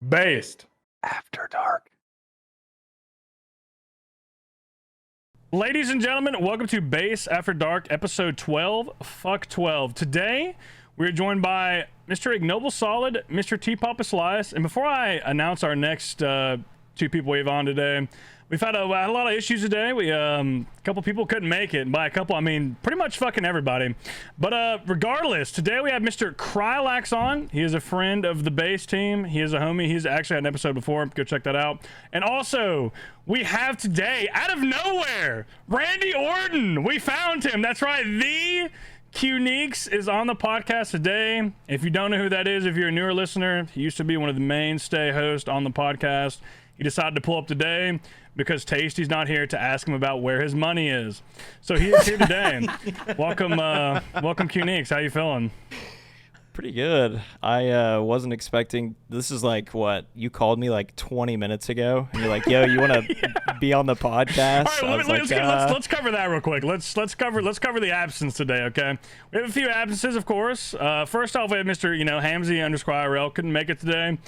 Based. After dark. Ladies and gentlemen, welcome to Base After Dark, episode 12. Fuck 12. Today, we're joined by Mr. Ignoble Solid, Mr. T. Papa Slice. And before I announce our next two people we have on today, we've had a lot of issues today. A couple people couldn't make it. And by a couple, I mean pretty much fucking everybody. But regardless, today we have Mr. Krylax on. He is a friend of the Base team. He is a homie. He's actually had an episode before. Go check that out. And also, we have today, out of nowhere, Randy Orton. We found him. That's right. The Q-Neeks is on the podcast today. If you don't know who that is, if you're a newer listener, he used to be one of the mainstay hosts on the podcast. He decided to pull up today because Tasty's not here to ask him about where his money is. So he is here today. Welcome Q-Neeks. How you feeling? Pretty good. I wasn't expecting. This is like what you called me like 20 minutes ago, and you're like, "Yo, you want to be on the podcast?" All right, let's cover that real quick. Let's cover the absence today. Okay, we have a few absences, of course. First off, we have Mr. Hamzy_IRL couldn't make it today.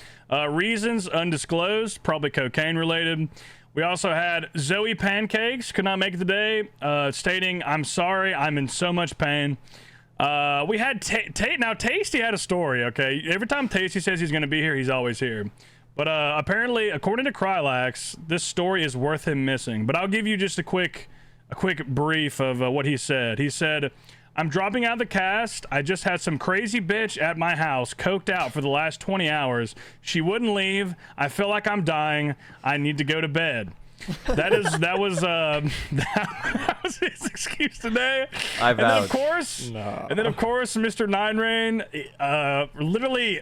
Reasons undisclosed, probably cocaine related. We also had Zoe Pancakes could not make it today, stating, "I'm sorry, I'm in so much pain." We had Tate. Now Tasty had a story. Okay, every time Tasty says he's going to be here, he's always here. But apparently, according to Krylax, this story is worth him missing. But I'll give you just a quick brief of what he said. He said, "I'm dropping out of the cast. I just had some crazy bitch at my house, coked out for the last 20 hours. She wouldn't leave. I feel like I'm dying. I need to go to bed." That was his excuse today. And then of course, Mr. Nine Rain, literally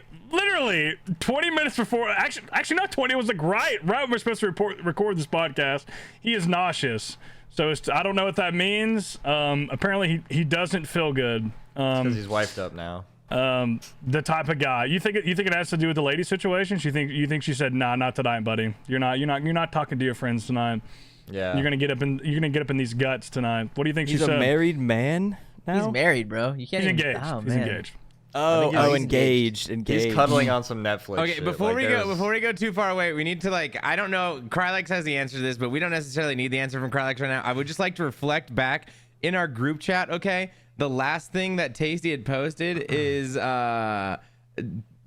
20 minutes before, actually not 20, it was like right when we're supposed to record this podcast, he is nauseous. So I don't know what that means. Apparently he doesn't feel good. Because he's wifed up now. The type of guy. You think it has to do with the lady situation? You think she said, "Nah, not tonight, buddy. You're not talking to your friends tonight. Yeah. You're gonna get up in these guts tonight." What do you think she said? He's a married man now? He's married, bro. You can't. He's engaged. Oh, he's man. engaged. Engaged. He's cuddling on some Netflix. Okay, shit. before we go too far away, we need to I don't know. Krylax has the answer to this, but we don't necessarily need the answer from Krylax right now. I would just like to reflect back in our group chat. Okay, the last thing that Tasty had posted is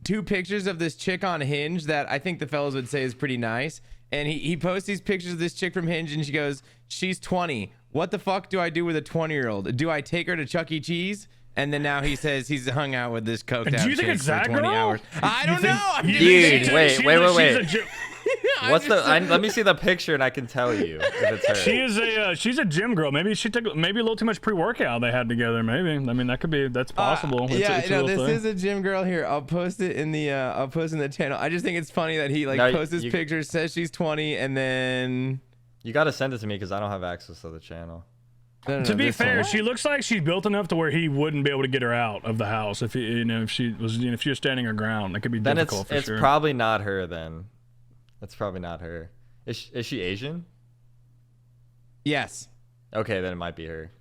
2 pictures of this chick on Hinge that I think the fellas would say is pretty nice. And he posts these pictures of this chick from Hinge, and she goes, "She's 20. What the fuck do I do with a 20-year-old? Do I take her to Chuck E. Cheese?" And then now he says he's hung out with this coked out Do you think chick it's for that 20 girl? hours. I don't know. I'm just Dude, saying. wait. What's let me see the picture and I can tell you if it's her. She's a gym girl. Maybe she took a little too much pre-workout they had together. Maybe. I mean, that's possible. This is a gym girl here. I'll post it in the channel. I just think it's funny that he posts this picture, says she's 20, and then You gotta send it to me because I don't have access to the channel. No, to be this fair, one. she looks like she's built enough to where he wouldn't be able to get her out of the house if she was standing her ground. It could be Then difficult it's for sure. probably not her then. It's probably not her. Is she Asian? Yes. Okay, then it might be her.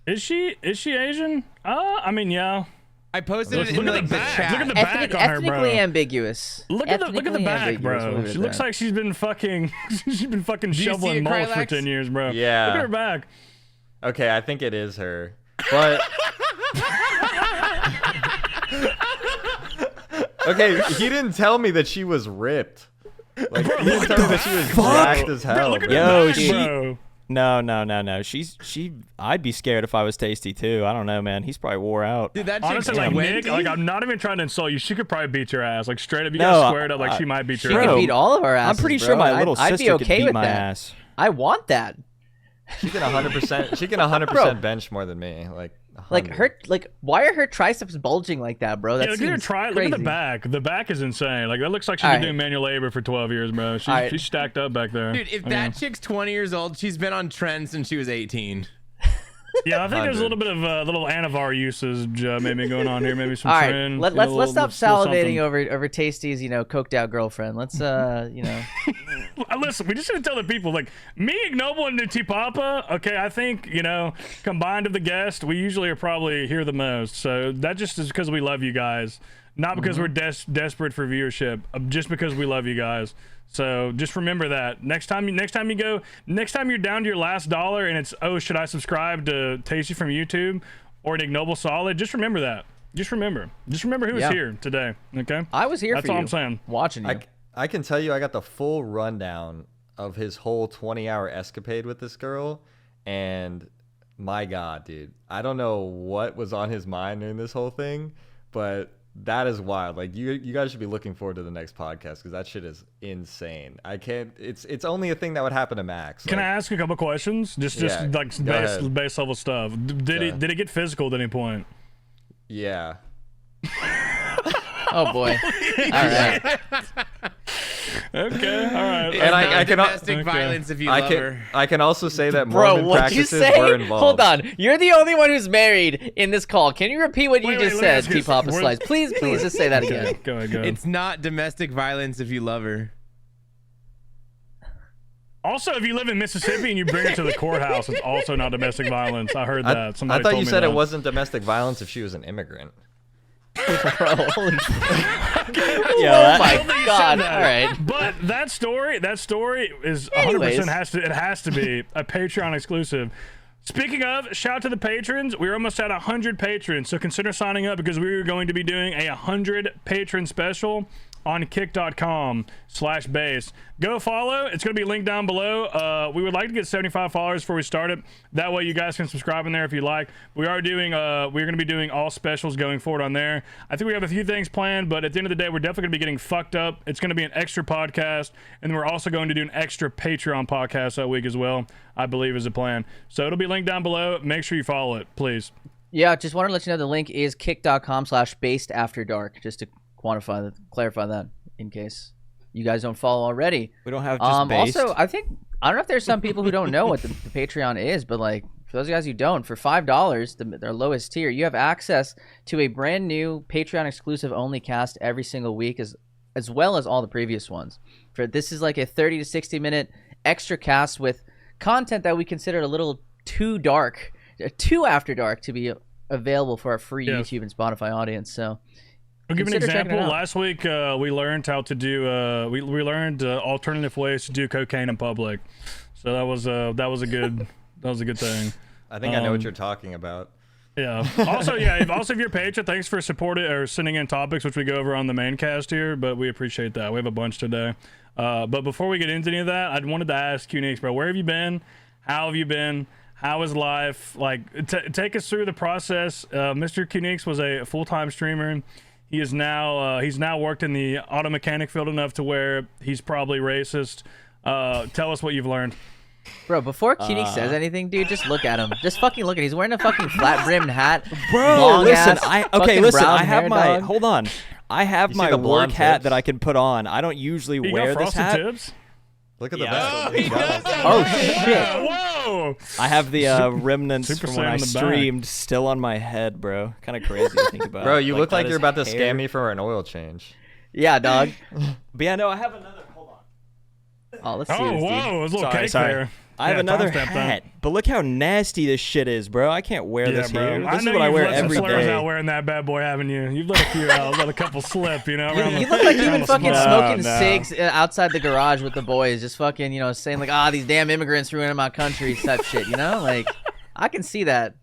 Is she Asian? I mean, yeah. I posted it in Look at the the back. chat. Look at the back on her, bro. Ethnically ambiguous. Look at the back, bro. We'll She looks like she's been fucking you see shoveling it, mulch for Krylax? 10 years, bro. Yeah. Look at her back. Okay, I think it is her. But okay, he didn't tell me that she was ripped. Like he didn't tell me that she was jacked as hell. Look at bro. her back, bro. No. I'd be scared if I was Tasty too. I don't know, man. He's probably wore out. Dude, that Honestly, chick's like Wendy? Nick, I'm not even trying to insult you. She could probably beat your ass. Like straight up, you guys squared up. Like she might beat She your could ass. beat all of our asses. I'm pretty bro. sure my little I'd sister be okay could beat with my that. ass. I want that. She can 100%. She can 100% bench more than me. Like 100. Why are her triceps bulging like that, bro? That Look at her seems Look at the crazy. back. The back is insane. Like that looks like she's been All right. doing manual labor for 12 years, bro. She's stacked up back there. Dude, if that chick's 20 years old, she's been on trend since she was 18. Yeah, I think there's a little bit of little Anavar usage maybe going on here. Maybe some All right, trend. let's stop salivating over. over Tasty's coked out girlfriend. Let's Listen, we just need to tell the people, like me, Ignoble, and T Papa. Okay, I think combined of the guests, we usually are probably here the most. So that just is because we love you guys. not because we're desperate for viewership, just because we love you guys. So just remember that next time you're down to your last dollar and it's, oh, should I subscribe to Tasty from YouTube or to Ignoble Solid? Just remember that. Just remember who was here today. Okay, I was here. That's for all you, I'm saying. Watching you. I can tell you, I got the full rundown of his whole 20-hour escapade with this girl, and my God, dude, I don't know what was on his mind during this whole thing, but that is wild. Like you guys should be looking forward to the next podcast because that shit is insane. I can't. It's only a thing that would happen to Max. Can I ask a couple questions? Just like base level stuff. Did it get physical at any point? Yeah. Oh boy. All right. Okay. All right. And I can domestic violence if you love her. I can also say that Bro, Mormon what'd you practices say? were involved. Hold on. You're the only one who's married in this call. Can you repeat what you Wait, just let me said, ask you T-Papa this. Slice? Please just say that again. Go ahead. It's not domestic violence if you love her. Also, if you live in Mississippi and you bring her to the courthouse, it's also not domestic violence. I heard that. I Somebody thought told you me said that. it wasn't domestic violence if she was an immigrant. Bro, holy Yeah, oh that- my God. All right. But that story is 100% Anyways. has to be a Patreon exclusive. Speaking of, shout out to the patrons. We're almost at 100 patrons, so consider signing up because we're going to be doing a 100 patron special on kick.com/base. Go follow. It's going to be linked down below. We would like to get 75 followers before we start it. That way you guys can subscribe in there if you like. We're going to be doing all specials going forward on there. I think we have a few things planned, but at the end of the day, we're definitely going to be getting fucked up. It's going to be an extra podcast, and we're also going to do an extra Patreon podcast that week as well, I believe is the plan. So it'll be linked down below. Make sure you follow it, please. Yeah, just wanted to let you know the link is kick.com/basedafterdark, just to clarify that in case you guys don't follow already. We don't have just based. Also, I don't know if there's some people who don't know what the Patreon is, but like for those guys who don't, for $5, their lowest tier, you have access to a brand new Patreon exclusive only cast every single week, as well as all the previous ones. This is like a 30 to 60 minute extra cast with content that we considered a little too dark, too after dark to be available for our free YouTube and Spotify audience. So I'll give an consider checking it example. out. Last week, we learned how to do. We learned alternative ways to do cocaine in public. So that was a good thing. I think I know what you're talking about. Yeah. Also, if you're a patron, thanks for supporting or sending in topics, which we go over on the main cast here. But we appreciate that. We have a bunch today. But before we get into any of that, I wanted to ask QNX, bro, where have you been? How have you been? How is life? Like, take us through the process. Mr. QNX was a full-time streamer. He is now he's now worked in the auto mechanic field enough to where he's probably racist. Tell us what you've learned. Bro, before Keating says anything, dude, just look at him. Just fucking look at him. He's wearing a fucking flat-brimmed hat. Bro, long listen, ass, I fucking brown I have hair, my dog. hold on. I have You see my the work blonde hat tips? that I can put on. I don't usually You wear got this frosted hat. tips? Look at the Yeah. best. Oh, he does have Oh, that. shit. Whoa! I have the remnants Super from when Saiyan I in the back. streamed still on my head, bro. Kind of crazy to think about. Bro, you look that like is you're about to hair. scam me for an oil change. Yeah, dog. But yeah, no, I have another. Hold on. Oh, let's see Oh, this, dude. whoa! There's a little Sorry, cake sorry. there. I have Yeah, another timestamp that. hat, but look how nasty this shit is, bro. I can't wear Yeah, this bro. here. This I is know what I you've wear let some every slurs day. out wearing that bad boy, haven't you? You've let a few out, let a couple slip, you know. around the- You look like you've around been the fucking smoke. smoking no. cigs outside the garage with the boys, just fucking, saying like, these damn immigrants ruining my country type shit, Like, I can see that.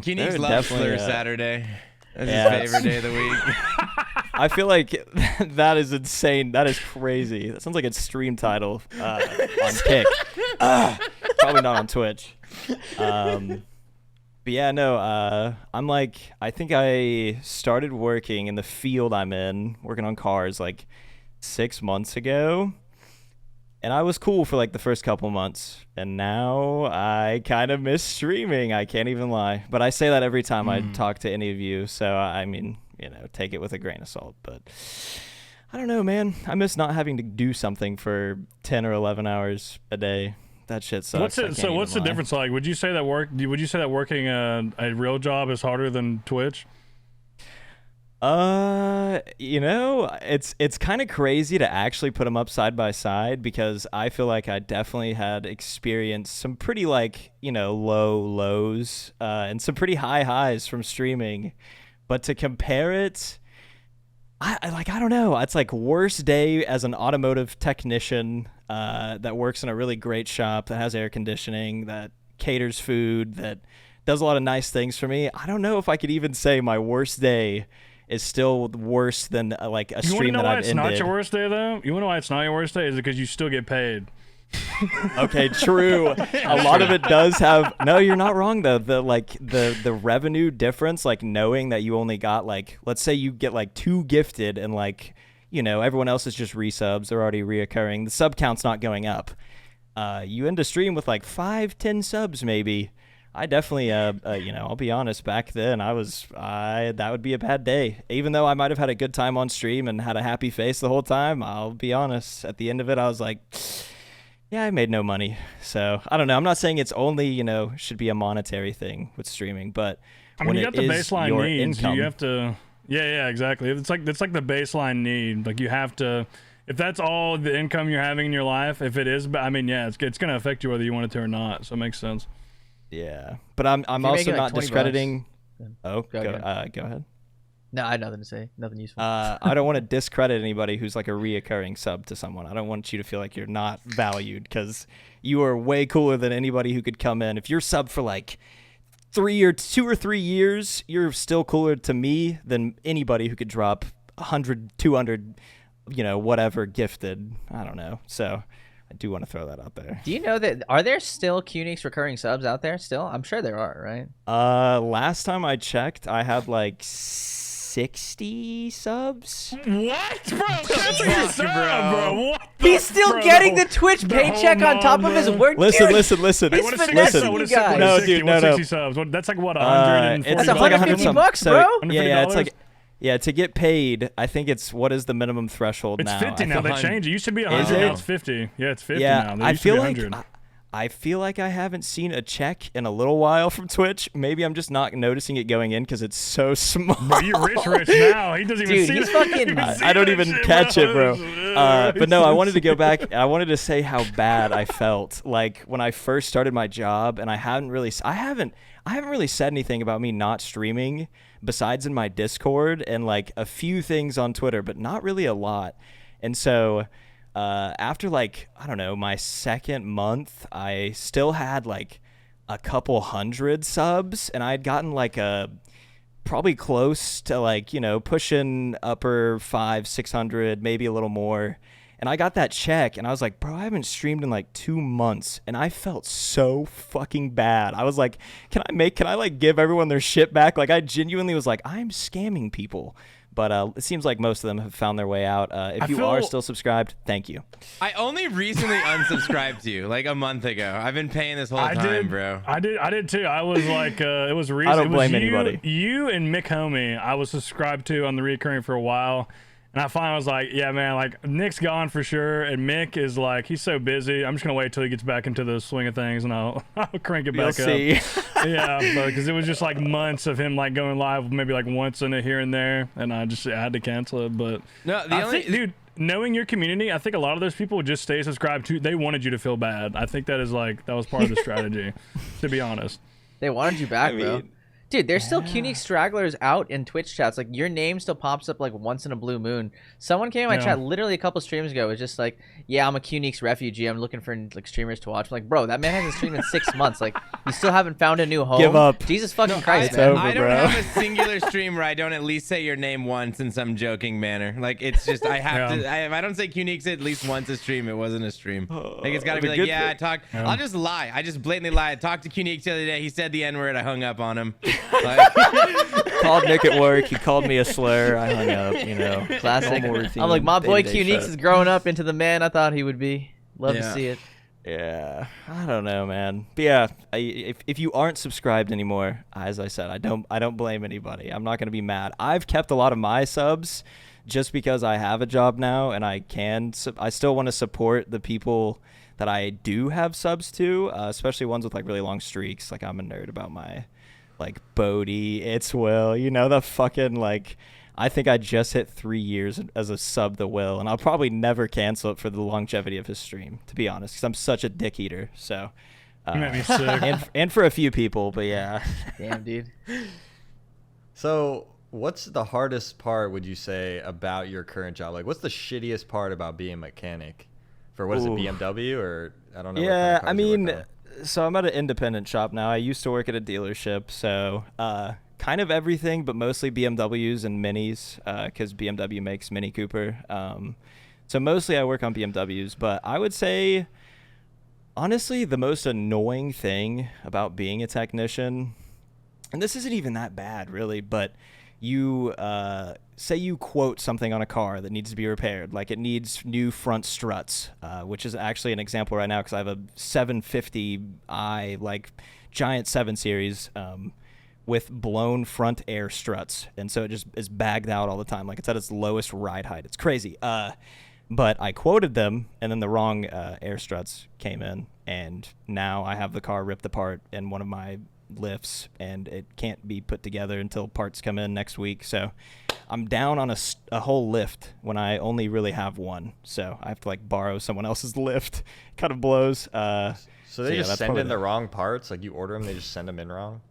Keating They're loves definitely, Slur Saturday. That's yeah, his favorite day of the week. I feel like that is insane. That is crazy. That sounds like a stream title on Kick. Probably not on Twitch. But yeah, no, I'm like, I think I started working in the field I'm in, working on cars like 6 months ago. And I was cool for like the first couple months. And now I kind of miss streaming. I can't even lie. But I say that every time I talk to any of you. So, I mean, take it with a grain of salt. But I don't know, man. I miss not having to do something for 10 or 11 hours a day. That shit sucks. What's I it? can't So even what's the lie. difference like? Would you say that working a real job is harder than Twitch? It's kind of crazy to actually put them up side by side because I feel like I definitely had experienced some pretty low lows and some pretty high highs from streaming. But to compare it, I don't know. It's like worst day as an automotive technician that works in a really great shop that has air conditioning, that caters food, that does a lot of nice things for me. I don't know if I could even say my worst day is still worse than like a You want to stream know that why I've it's ended. not your worst day though? You want to know why it's not your worst day? Is it because you still get paid? Okay, true. A lot of it does have. No, you're not wrong though. The revenue difference, like knowing that you only got like, let's say you get like 2 gifted and like, everyone else is just resubs. They're already reoccurring. The sub count's not going up. You end a stream with like 5-10 subs maybe. I definitely, I'll be honest. Back then, that would be a bad day. Even though I might have had a good time on stream and had a happy face the whole time, I'll be honest. At the end of it, I was like, yeah, I made no money. So I don't know. I'm not saying it's only, should be a monetary thing with streaming, but I mean, when you it got the is baseline your needs. income, You have to. Yeah, exactly. It's like the baseline need. Like you have to. If that's all the income you're having in your life, if it is, I mean, yeah, it's going to affect you whether you want it to or not. So it makes sense. yeah. But I'm you're also making, like, not 20 discrediting. bucks, Oh, go ahead. go ahead. No, I had nothing to say. Nothing useful. I don't want to discredit anybody who's like a reoccurring sub to someone. I don't want you to feel like you're not valued because you are way cooler than anybody who could come in. If you're sub for like 2 or 3 years, you're still cooler to me than anybody who could drop 100, 200, whatever gifted. I don't know. So I do want to throw that out there. Do you know that are there still QNX recurring subs out there still? I'm sure there are, right? Last time I checked, I had like 60 subs. What, bro? That's a good sub, bro. What the He's still bro, getting no. the Twitch No, payking on top of his bro. work. Listen, Dude, listen. Hey, He's what is finessing 60? you What is guys. 60? No, 60? dude, What's no. 60 subs? That's like what, 140 It's That's like $150 some- bucks, so- bro. Yeah, it's $150? like, yeah, to get paid, I think it's what is the minimum threshold It's now? 50 I now. think- They changed. It used to be Is 100. it? Now it's 50. Yeah, it's 50 Yeah, now. There I used to be feel like 100. I feel like I haven't seen a check in a little while from Twitch. Maybe I'm just not noticing it going in because it's so small. Bro, you're rich now. He doesn't even Dude, see he's that. fucking- I don't even catch it, bro. But no, I wanted to go back. I wanted to say how bad I felt like when I first started my job, and I haven't really said anything about me not streaming besides in my Discord and like a few things on Twitter, but not really a lot. And so after like, I don't know, my second month, I still had like a couple hundred subs, and I had gotten like probably close to like, pushing upper 500-600, maybe a little more. And I got that check and I was like, bro, I haven't streamed in like 2 months, and I felt so fucking bad. I was like, can I like give everyone their shit back? Like I genuinely was like, I'm scamming people. But it seems like most of them have found their way out. If you are still subscribed, thank you. I only recently unsubscribed to you, like a month ago. I've been paying this whole time, bro. I did too. I was like, it was recent. I don't blame it was anybody. You and Mick Homie, I was subscribed to on the recurring for a while. And I finally was like, yeah, man, like Nick's gone for sure. And Mick is like, he's so busy. I'm just going to wait till he gets back into the swing of things and I'll crank it You'll back see. up. Yeah, because it was just like months of him like going live maybe like once in a here and there. And I had to cancel it. But No, I think, dude, knowing your community, I think a lot of those people would just stay subscribed to. They wanted you to feel bad. I think that was part of the strategy, to be honest. They wanted you back, bro. mean, Dude, there's still QNX stragglers out in Twitch chats. Like your name still pops up like once in a blue moon. Someone came in my Yeah. chat literally a couple streams ago. It was just like, yeah, I'm a QNX refugee. I'm looking for like streamers to watch. I'm like, bro, that man hasn't streamed in 6 months. Like, you still haven't found a new home. Give up. Jesus fucking Christ, it's man. over. I don't bro. have a singular stream where I don't at least say your name once in some joking manner. Like it's just I have to. If I don't say QNX at least once a stream, it wasn't a stream. Like it's got to be the like, good yeah, I thing- talked. Yeah. I'll just lie. I just blatantly lie. I talked to QNX the other day. He said the N word. I hung up on him. Like, Called Nick at work. He called me a slur. I hung up. Classic. Normal routine, I'm like, my boy day-to-day QNX shit. is growing up into the man I thought he would be. Love to Yeah. see it. Yeah, I don't know, man. But yeah, if you aren't subscribed anymore, as I said, I don't blame anybody. I'm not gonna be mad. I've kept a lot of my subs just because I have a job now and I still want to support the people that I do have subs to, especially ones with like really long streaks. Like I'm a nerd about my like Bodie, It's Will, the fucking like. I think I just hit 3 years as a sub to Will, and I'll probably never cancel it for the longevity of his stream, to be honest, because I'm such a dick eater. So, You made me sick. and for a few people, but yeah. Damn, dude. So what's the hardest part, would you say, about your current job? Like, what's the shittiest part about being a mechanic for, what is it, Ooh. BMW, or I don't know. Yeah, what kind of cars you work on. so I'm at an independent shop now. I used to work at a dealership, so kind of everything, but mostly BMWs and Minis, because BMW makes Mini Cooper. So mostly I work on BMWs, but I would say, honestly, the most annoying thing about being a technician, and this isn't even that bad, really, but you say you quote something on a car that needs to be repaired, like it needs new front struts, which is actually an example right now because I have a 750i, like giant 7 Series, with blown front air struts, and so it just is bagged out all the time, like it's at its lowest ride height. It's crazy. But I quoted them, and then the wrong air struts came in, and now I have the car ripped apart in one of my lifts, and it can't be put together until parts come in next week. So I'm down on a whole lift when I only really have one. So I have to like borrow someone else's lift. Kind of blows. So they yeah, just that's send probably in the wrong parts? Like, you order them, they just send them in wrong?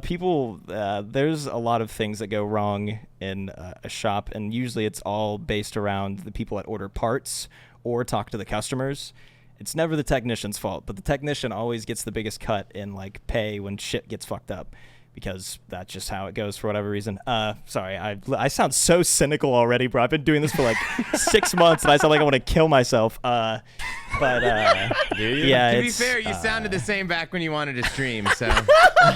People, there's a lot of things that go wrong in a shop, and usually it's all based around the people that order parts or talk to the customers. It's never the technician's fault, but the technician always gets the biggest cut in like pay when shit gets fucked up, because that's just how it goes for whatever reason. Sorry, I sound so cynical already, bro. I've been doing this for like 6 months, and I sound like I want to kill myself. But Do you? yeah, To be it's, fair, you sounded the same back when you wanted to stream, so.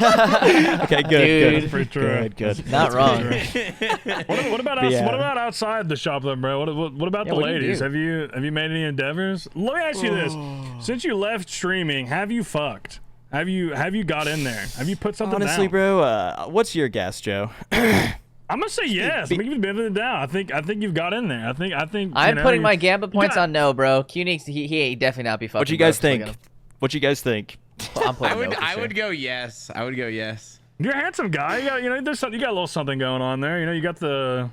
okay, good, Dude. Pretty true. good. Not wrong. What about But us? yeah. What about outside the shop, then, bro? What about the what do you ladies? do? Have you made any endeavors? Let me ask you this: since you left streaming, have you fucked? Have you got in there? Have you put something Honestly, down? bro, what's your guess, Joe? I'm gonna say yes. I'm giving it down. I think you've got in there. I think. I'm you know, putting you- my gambit you points got- on no, bro. Q-Nix, he definitely not be fucking. What you bro, guys so look think? at him. What you guys think? I'm putting no for I sure. would go yes. I would go yes. You're a handsome guy. You got, there's something. You got a little something going on there. You got the.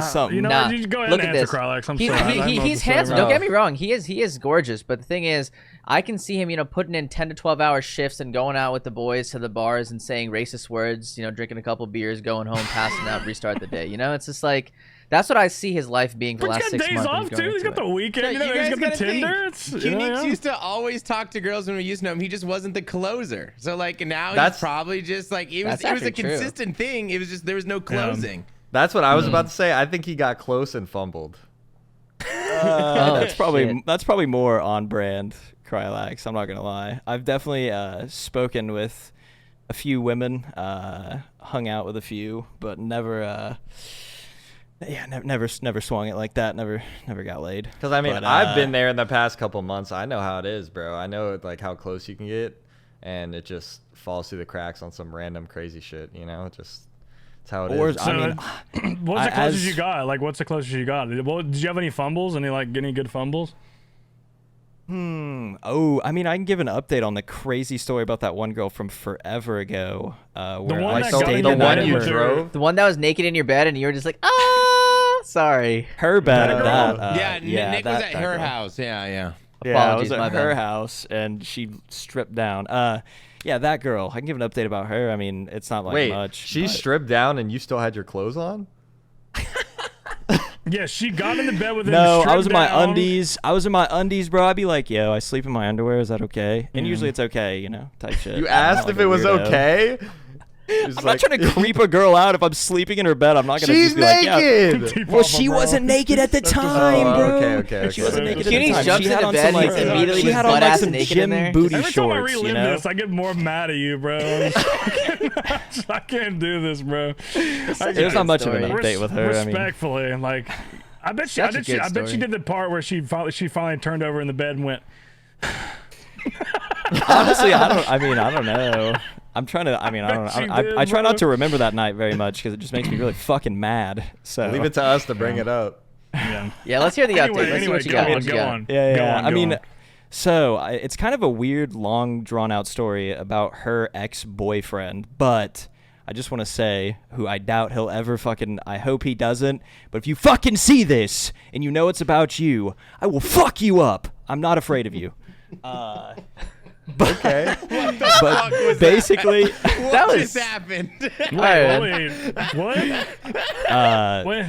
Something. You know, Nah, you go ahead look and at answer, this. Krylex. I'm He's, sorry. I don't know what he's to say, handsome. bro. Don't get me wrong. He is gorgeous. But the thing is, I can see him, putting in 10 to 12 hour shifts and going out with the boys to the bars and saying racist words. Drinking a couple beers, going home, passing out, restart the day. It's just like that's what I see his life being for the But last he's 6 got days months. when off he's going too. He's into got the it. weekend. You He's guys got the gotta think. Tinder. It's, Q-Nix yeah. used to always talk to girls when we used to know him. He just wasn't the closer. So like now That's- he's probably just like it was That's a actually true. consistent thing. It was just there was no closing. That's what I was about to say. I think he got close and fumbled. That's probably shit. more on brand, Krylax. I'm not gonna lie. I've definitely spoken with a few women, hung out with a few, but never, never swung it like that. Never got laid. Because I mean, But, I've been there in the past couple months. I know how it is, bro. I know like how close you can get, and it just falls through the cracks on some random crazy shit. It's how it Or is. So, I mean, what's the closest as- you got? Like, what's the closest you got? Well, did you have any fumbles? Any good fumbles? Oh, I mean, I can give an update on the crazy story about that one girl from forever ago. Where one I that got stayed in the your in one bed you with her- drove. The one that was naked in your bed and you were just like, ah, sorry. her bed That at girl? that. Nick was that at her girl. house. Yeah. Yeah, I Apologies, was my at her bad. house and she stripped down. Yeah, that girl. I can give an update about her. I mean, it's not like Wait, much. she but- stripped down and you still had your clothes on? Yeah, she got in the bed with him. No, I stripped was in my down. undies. I was in my undies, bro. I'd be like, "Yo, I sleep in my underwear. Is that okay?" And usually it's okay, type shit. You I'm not asked like if a it was weirdo. okay? I'm not trying to creep a girl out if I'm sleeping in her bed. I'm not gonna She's just be like, yeah. naked. T-Papa, Well, she bro. wasn't naked at the time, Oh, bro. okay. She wasn't naked at the Q-Nix time. jumps She had into on bed some and like he's immediately she just had on like butt-ass some naked in gym there. booty Every time I shorts, relive this, I get more mad at you, bro. I can't do this, bro. There's not much of an story. update with her. I mean, Respectfully, like, I bet Such a good I bet she story. did the part where she finally turned over in the bed and went. honestly, I don't know. I'm trying to. I mean, I don't Bet she know. did, I try bro. not to remember that night very much because it just makes me really fucking mad. So Leave it to us to bring it up. Yeah. Yeah, let's hear the update. Let's see what you got. What you Go got. on. Yeah, Go yeah. on, I go mean, on. so it's kind of a weird, long, drawn-out story about her ex-boyfriend, but I just want to say, who I doubt he'll ever fucking, I hope he doesn't, but if you fucking see this and you know it's about you, I will fuck you up. I'm not afraid of you. Okay. But was basically, What was- just happened? Wait, what?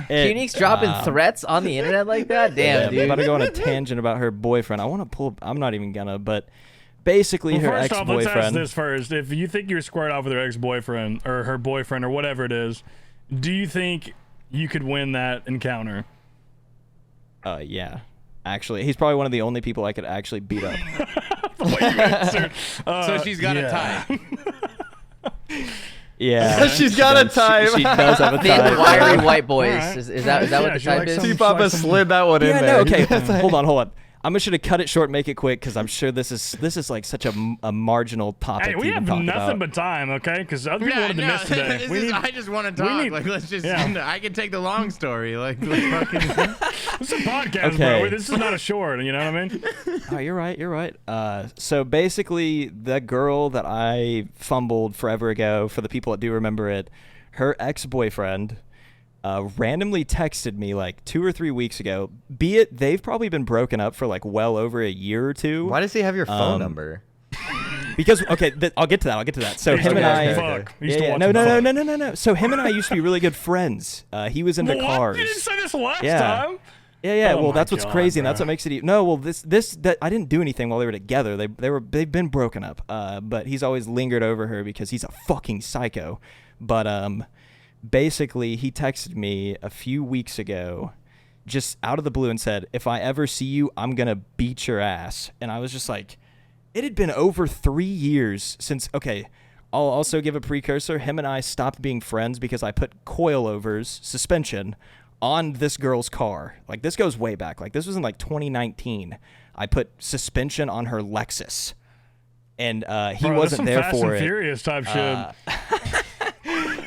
Unique's dropping threats on the internet like that? Damn, I'm about to dude. go on a tangent about her boyfriend. I want to pull. I'm not even gonna, but basically, Well, her first off, let's ask ex-boyfriend. this first. If you think you're squared off with her ex-boyfriend or her boyfriend or whatever it is, do you think you could win that encounter? Yeah, actually, he's probably one of the only people I could actually beat up. The way you answered. So she's got a yeah. Yeah, She's got a type. She does have a The type. wiry white boys. Alright. Is that what Yeah, the she type likes is? some- T-Papa slid that one in Yeah, there. no, okay. Hold on. I'm just gonna cut it short, make it quick, because I'm sure this is like such a marginal topic. Hey, to we even have talk nothing about. but time, okay? Because other people wanted to miss today. I just want to talk. need- Like, let's just. yeah. I can take the long story. Like fucking. This is a podcast, Okay. bro. This is not a short. You know what I mean? Oh, you're right. So basically, the girl that I fumbled forever ago, for the people that do remember it, her ex-boyfriend randomly texted me like 2 or 3 weeks ago. Be it they've probably been broken up for like well over a year or two. Why does he have your phone number? Because okay, I'll get to that. So him and I. Fuck. I used to Yeah, watch no, him fuck. no. So him and I used to be really good friends. He was into What? cars. You didn't say this last Yeah. time. Yeah. Oh Well, my that's what's God, crazy, and that's bro. what makes it. No, well, that I didn't do anything while they were together. They've been broken up. But he's always lingered over her because he's a fucking psycho. But basically, he texted me a few weeks ago, just out of the blue, and said, "If I ever see you, I'm gonna beat your ass." And I was just like, it had been over 3 years since. Okay. I'll also give a precursor. Him and I stopped being friends because I put coilovers, suspension, on this girl's car. Like, this goes way back. Like, this was in like 2019. I put suspension on her Lexus, and he Bro, that's wasn't some there Fast for and it. Furious type shit.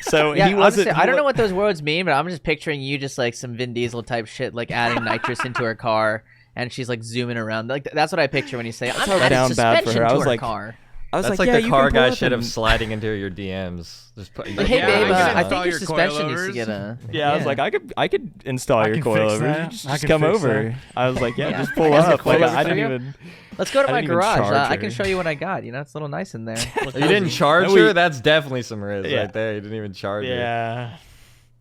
So Yeah, he wasn't. honestly, I don't know what those words mean, but I'm just picturing you just like some Vin Diesel type shit, like adding nitrous into her car, and she's like zooming around. Like that's what I picture when you say, "I'm how adding down bad for suspension her. I to was her like- car." I was That's like, like yeah, the you car can pull guy up shit of and- sliding into your DMs. Just put, Like, hey, Yeah, babe, I can I install think your your suspension needs to coilovers. get a. Yeah, I was like, I could install I your can fix coilovers. that. You just I can come fix over. that. I was like, yeah, Yeah. just pull I got some up. Like, coilovers I for didn't you. even. Let's go to I my didn't even garage. charge I can her. show you what I got. You know, it's a little nice in there. You didn't charge No, we- her? That's definitely some riz Yeah. right there. You didn't even charge her.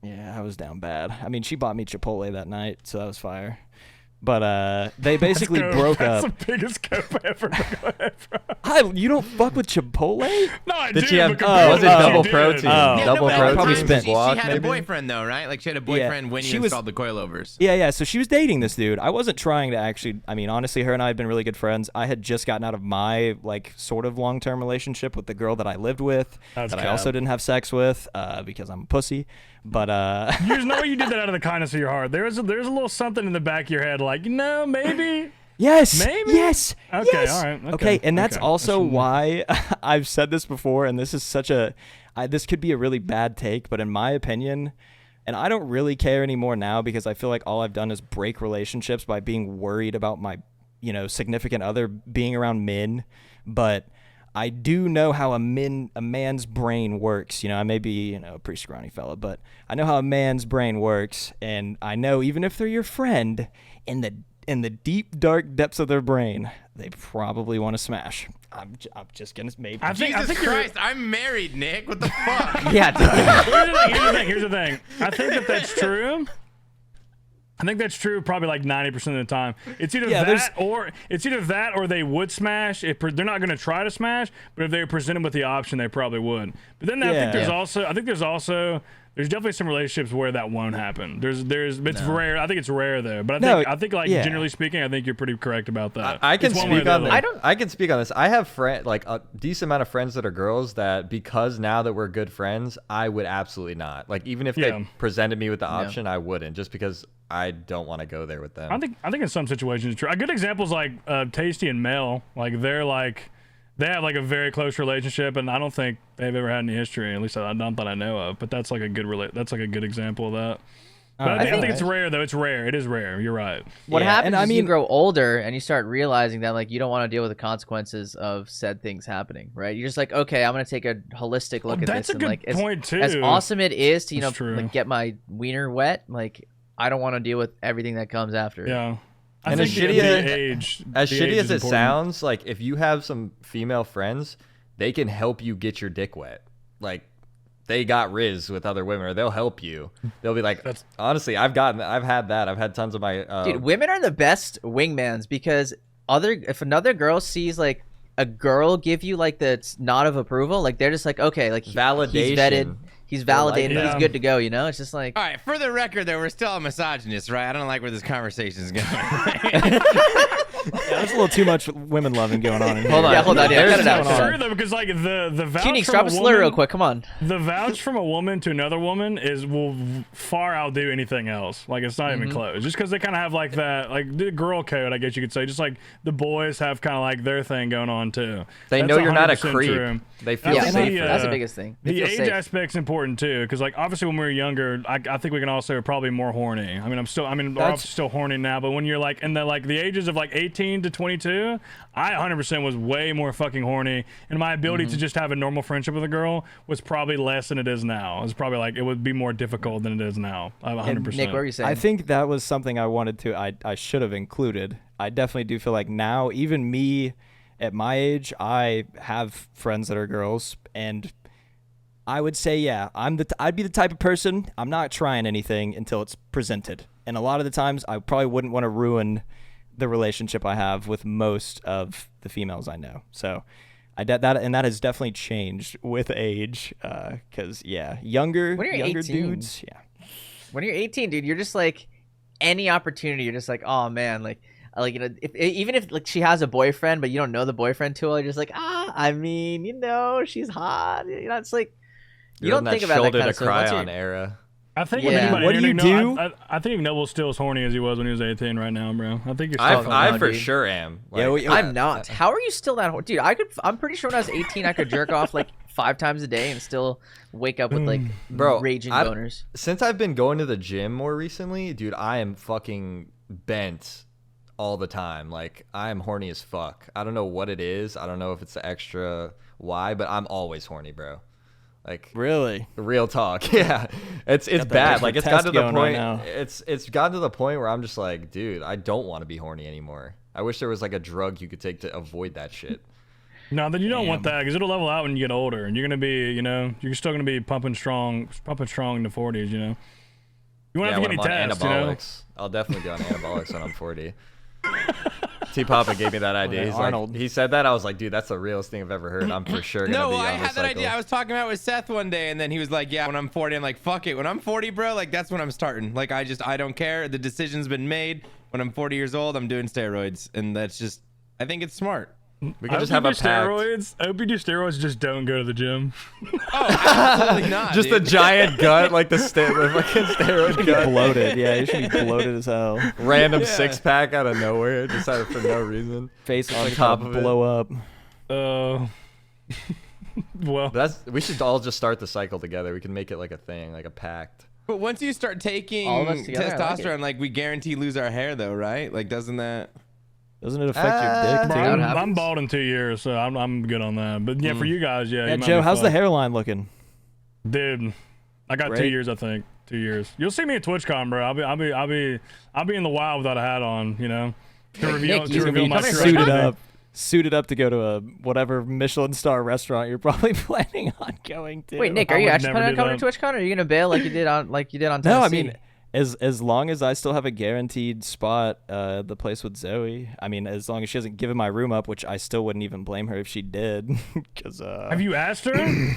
Yeah, I was down bad. I mean, she bought me Chipotle that night, so that was fire. But they basically Let's go. broke That's up. the biggest cope ever. Go ahead, bro. You don't fuck with Chipotle? No, I Did do. she have? but compared Was to it what she double did- protein? Oh. Yeah, Double no, protein. probably she, spent guac, had maybe? a boyfriend though, right? Like she had a boyfriend when you she was- installed the coilovers. Yeah. So she was dating this dude. I wasn't trying to actually. I mean, honestly, her and I had been really good friends. I had just gotten out of my like sort of long-term relationship with the girl that I lived with, That's that I cap. also didn't have sex with because I'm a pussy. But You just know you did that out of the kindness of your heart. There's a little something in the back of your head, like, maybe. yes, Maybe? yes, Okay, yes. all right, okay, Okay, and that's okay. also I shouldn't- why I've said this before, and this is such a, this could be a really bad take, but in my opinion, and I don't really care anymore now because I feel like all I've done is break relationships by being worried about my, significant other being around men, but I do know how a man's brain works. I may be, a pretty scrawny fella, but I know how a man's brain works, and I know even if they're your friend, in the deep dark depths of their brain, they probably want to smash. I'm just gonna maybe. I think Jesus you're- Christ, I'm married, Nick. What the fuck? Yeah, dude. Here's the thing. I think that's true. I think that's true probably like 90% of the time. It's either that or they would smash. They're not going to try to smash, but if they were presented with the option, they probably would. But then I think there's definitely some relationships where that won't happen. It's rare. I think it's rare though. But I think generally speaking, I think you're pretty correct about that. I can It's one way or speak the on other. this. I can speak on this. I have a decent amount of friends that are girls that because now that we're good friends, I would absolutely not. Like even if Yeah. they presented me with the option, I wouldn't just because I don't want to go there with them. I think in some situations it's true. A good example is like Tasty and Mel. Like they have like a very close relationship, and I don't think they've ever had any history. At least not that I know of. But that's like a good example of that. But I think it's rare though. It's rare. It is rare. You're right. What Yeah, happens and I is you mean- grow older and you start realizing that like you don't want to deal with the consequences of said things happening, right? You're just like, okay, I'm gonna take a holistic look at That's this. a good and, like, point too. as awesome it is to That's true. like get my wiener wet, like I don't want to deal with everything that comes after. Yeah. I And think as the- shitty the as- age, As the shitty age as is it important. sounds, like if you have some female friends, they can help you get your dick wet. Like they got Riz with other women, or they'll help you. They'll be like, honestly, I've had that. I've had tons of my Dude, women are the best wingmans because if another girl sees like a girl give you like the nod of approval, like they're just like, okay, like he's validation. vetted, he's validated, Yeah. he's good to go. You know, it's just like. All right, for the record, though, we're still a misogynist, right? I don't like where this conversation is going. Yeah, there's a little too much women loving going on in here. Hold on. Yeah, hold on. Yeah, There's cut it out. That's cut it true out. though, because like the vouch Phoenix, from drop a a slur woman, real quick. Come on. the vouch from a woman to another woman will far outdo anything else. Like it's not even close. Just because they kind of have like that, like the girl code, I guess you could say. Just like the boys have kind of like their thing going on too. They That's know you're not a 100% creep. true. They feel Yeah, think safe. the, that's the biggest thing. They The feel age safe. aspect's important too, because like obviously when we were younger, I think we can all say we're probably more horny. I mean, we're That's- still horny now, but when you're like in the ages of like 18 to 22, I 100% was way more fucking horny, and my ability to just have a normal friendship with a girl was probably less than it is now. It's probably like it would be more difficult than it is now. I'm And 100%. Nick, what were you saying? I think that was something I wanted to. I should have included. I definitely do feel like now, even me at my age, I have friends that are girls, and I would say, yeah, I'd be the type of person. I'm not trying anything until it's presented, and a lot of the times, I probably wouldn't want to ruin the relationship I have with most of the females I know. So, that has definitely changed with age, because younger When you're younger 18. dudes, yeah. when you're 18, dude, you're just like any opportunity. You're just like, oh man, like you know, even if like she has a boyfriend, but you don't know the boyfriend too well, you're just like, I mean, you know, she's hot. You know, it's like you You're don't in think that about that shoulder kind to of stuff. cry Once on you're- era. I think Yeah. when anybody, What do you do? I think Ignoble's still as horny as he was when he was 18 right now, bro. I think you're still I fucking I no, for dude. sure am. Yeah, Like, I'm not. How are you still that dude? I'm pretty sure when I was 18, I could jerk off like 5 times a day and still wake up with like Bro, raging I- boners. Since I've been going to the gym more recently, dude, I am fucking bent all the time. Like I am horny as fuck. I don't know what it is. I don't know if it's the extra Y, but I'm always horny, bro. Like Really? real talk. Yeah. It's that bad. extra Like it's test gotten to the going right point now. it's gotten to the point where I'm just like, dude, I don't want to be horny anymore. I wish there was like a drug you could take to avoid that shit. No, then you don't want Damn. that because it'll level out when you get older, and you're gonna be, you know, you're still gonna be pumping strong in the 40s, you know. You won't Yeah, have to when get I'm any on tests, you know. anabolics. I'll definitely be on anabolics when I'm 40. T-Papa gave me that idea. He's Arnold. like, he said that. I was like, dude, that's the realest thing I've ever heard. I'm for sure gonna No, be I on had this that cycle. idea. I was talking about it with Seth one day, and then he was like, "Yeah, when I'm 40." I'm like, "Fuck it. When I'm 40, bro, like that's when I'm starting. Like I don't care. The decision's been made. When I'm 40 years old, I'm doing steroids, and that's just. I think it's smart. We I can just hope have you a do pact. steroids. I hope you do steroids. Just don't go to the gym. Oh, absolutely not. Just a dude. giant gut, like the fucking steroid gut. Bloated. Yeah, you should be bloated as hell. Random Yeah. 6-pack out of nowhere, just out of, for no reason. Face is On like top top of it. blow up. Well, We should all just start the cycle together. We can make it like a thing, like a pact. But once you start taking All of us together, I like it. testosterone, like we guarantee lose our hair, though, right? Like, doesn't that? Doesn't it affect your dick bro, too? That I'm happens. bald in 2 years, so I'm good on that. But yeah, for you guys, yeah. Yeah, you might Joe, be how's the fucked. hairline looking? Dude, I got 2 Great. years, I think. 2 years. You'll see me at TwitchCon, bro. I'll be in the wild without a hat on, you know, to reveal Nick, you my coming to true TwitchCon? identity. Suited up to go to a whatever Michelin star restaurant you're probably planning on going to. Wait, Nick, I are you would actually never planning on do coming to TwitchCon, or are you gonna bail like you did on Tennessee? No, I mean, as long as I still have a guaranteed spot, the place with Zoe. I mean, as long as she hasn't given my room up, which I still wouldn't even blame her if she did. Because Have you asked her?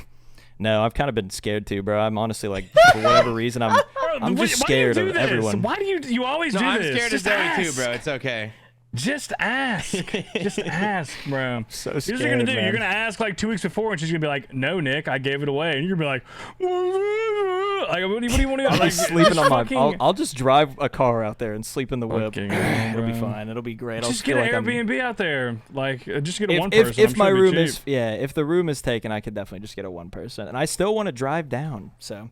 no, I've kind of been scared too, bro. I'm honestly like, for whatever reason, I'm Bro, just why do you scared do of this? everyone. Why do you always No, do I'm this? scared of Just Zoe ask. too, bro. It's okay. Just ask. Just ask, bro. So Here's what you're scared, gonna do. man. You're gonna ask like 2 weeks before, and she's gonna be like, "No, Nick, I gave it away," and you're gonna be like, "What do you want to do?" I'll be Like, sleeping on my. fucking- I'll just drive a car out there and sleep in the whip. Fucking It'll be bro. fine. It'll be great. I'll Just feel get an like I'm- Airbnb out there. Like, just get a one if, person. if I'm my sure it'd room be is cheap. if the room is taken, I could definitely just get a one person, and I still want to drive down. So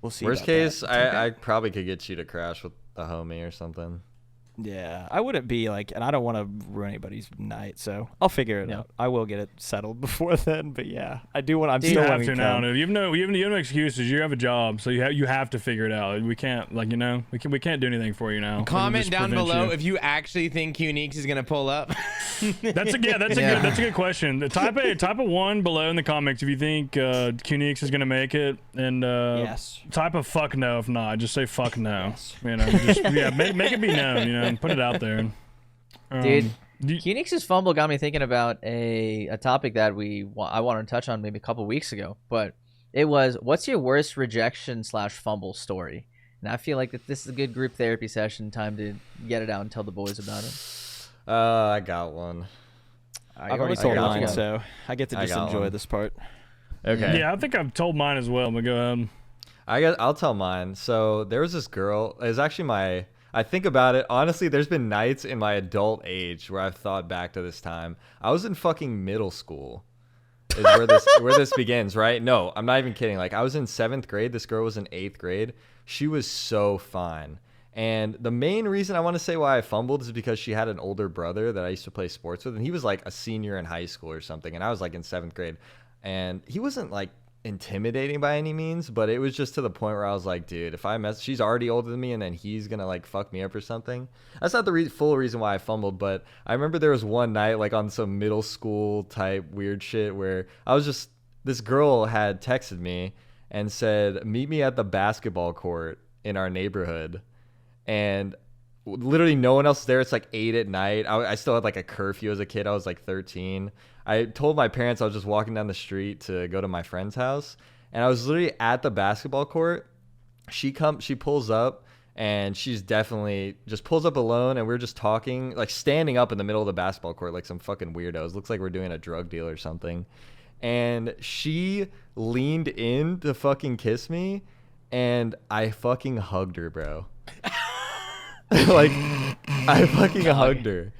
we'll see. Worst about case, that. I probably could get you to crash with a homie or something. Yeah, I wouldn't be like, and I don't want to ruin anybody's night, so I'll figure it out. I will get it settled before then, but yeah, I do want. I'm You still have wanting to to now. come. Dude. You have no excuses. You have a job, so you have to figure it out. We can't we can't do anything for you now. We can Comment just down prevent below you. if you actually think QNeeks is gonna pull up. That's a good question. Type a 1 below in the comments if you think QNeeks is gonna make it, and Yes. type a fuck no if not. Just say fuck no. You know, just make it be known. You know, and put it out there. Dude, do you- QNeeks' fumble got me thinking about a topic that I wanted to touch on maybe a couple weeks ago, but it was, what's your worst rejection/fumble story? And I feel like that this is a good group therapy session, time to get it out and tell the boys about it. I got one. I've already I told got mine, one. so I get to I just got enjoy one. this part. Okay. Yeah, I think I've told mine as well. But go ahead. I'll tell mine. So there was this girl. It was actually I think about it. Honestly, there's been nights in my adult age where I've thought back to this time. I was in fucking middle school. Is where this begins, right? No, I'm not even kidding. Like, I was in 7th grade. This girl was in 8th grade. She was so fine. And the main reason I want to say why I fumbled is because she had an older brother that I used to play sports with, and he was like a senior in high school or something, and I was like in 7th grade. And he wasn't like intimidating by any means, but it was just to the point where I was like, dude, if I mess, she's already older than me, and then he's gonna like fuck me up or something. That's not the full reason why I fumbled, but I remember there was one night like on some middle school type weird shit where this girl had texted me and said, meet me at the basketball court in our neighborhood, and literally no one else is there. It's like 8 at night. I still had like a curfew as a kid. I was like 13. I told my parents I was just walking down the street to go to my friend's house, and I was literally at the basketball court. She pulls up, and she's definitely just pulls up alone, and we're just talking, like standing up in the middle of the basketball court like some fucking weirdos. Looks like we're doing a drug deal or something. And she leaned in to fucking kiss me, and I fucking hugged her, bro. Like, I fucking hugged her. Did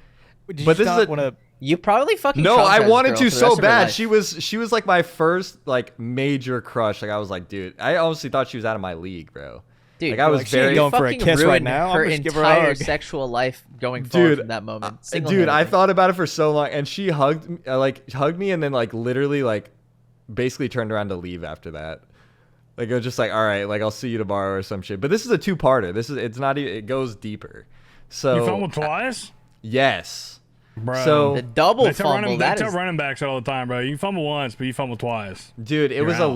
But you this is not a- want to? You probably fucking No, I traumatized wanted girl to for the so rest of her bad. life. She was like my first like major crush. Like, I was like, dude, I honestly thought she was out of my league, bro. Dude, Like, I was like, she ain't very going for a fucking kiss right ruined now. her I'm just give her a entire hug. sexual life going forward Dude, from that moment. dude, Single-handedly. I thought about it for so long, and she hugged me, and then like literally like basically turned around to leave after that. Like, it was just like, all right, like I'll see you tomorrow or some shit. But this is a 2-parter. It's not even, it goes deeper. So You fumbled twice, yes. bro. So the double they tell fumble. That is running backs all the time, bro. You fumble once, but you fumble twice. Dude, it You're was out.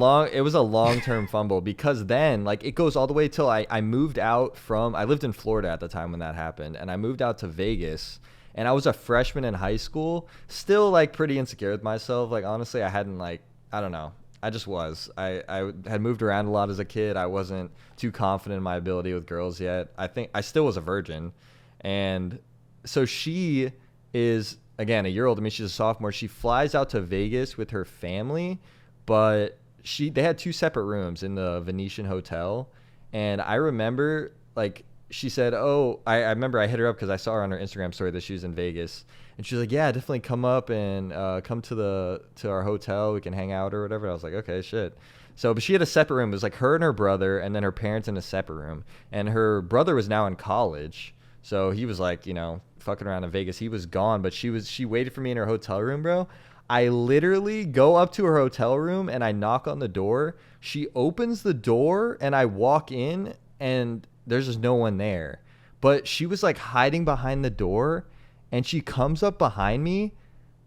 a long-term fumble, because then like it goes all the way till I moved out from, I lived in Florida at the time when that happened, and I moved out to Vegas, and I was a freshman in high school, still like pretty insecure with myself. Like, honestly, I hadn't like, I don't know. I just was. I had moved around a lot as a kid. I wasn't too confident in my ability with girls yet. I think I still was a virgin. And so she is, again, a year older than me. She's a sophomore. She flies out to Vegas with her family, but they had 2 separate rooms in the Venetian Hotel. And I remember, like, she said, oh, I remember I hit her up because I saw her on her Instagram story that she was in Vegas. And she was like, yeah, definitely come up and come to our hotel. We can hang out or whatever. I was like, okay, shit. So, but she had a separate room. It was like her and her brother, and then her parents in a separate room. And her brother was now in college. So he was like, you know, fucking around in Vegas. He was gone, but she waited for me in her hotel room, bro. I literally go up to her hotel room and I knock on the door. She opens the door and I walk in, and there's just no one there. But she was like hiding behind the door, and she comes up behind me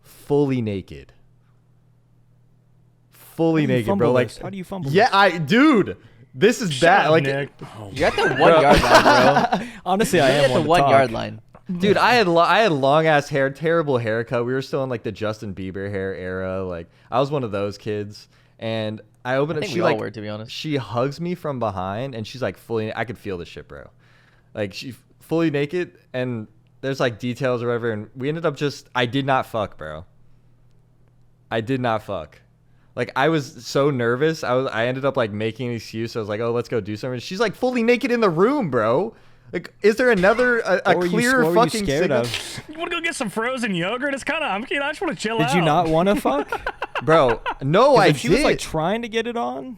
fully naked. Fully naked, bro. Like, How do you fumble? yeah, dude, this is Shut bad. up, Like, Nick. you're at the 1 yard line, bro. Honestly, I You're am at the one to 1 talk. yard line. dude, I had long ass hair, terrible haircut. We were still in like the Justin Bieber hair era. Like, I was one of those kids. And I opened I it. think She we all like were, to be honest. she hugs me from behind, and she's like fully. I could feel the shit, bro. Like, she fully naked, and there's like details or whatever. And we ended up just. I did not fuck, bro. I did not fuck. Like, I was so nervous. I ended up like making an excuse. I was like, oh, let's go do something. She's like fully naked in the room, bro. Like, is there another a What were you- clear what were you fucking scared signal? of? You want to go get some frozen yogurt? It's kind of. I just want to chill out. Did you not want to fuck? Bro, no, 'Cause I if she was did. like trying to get it on,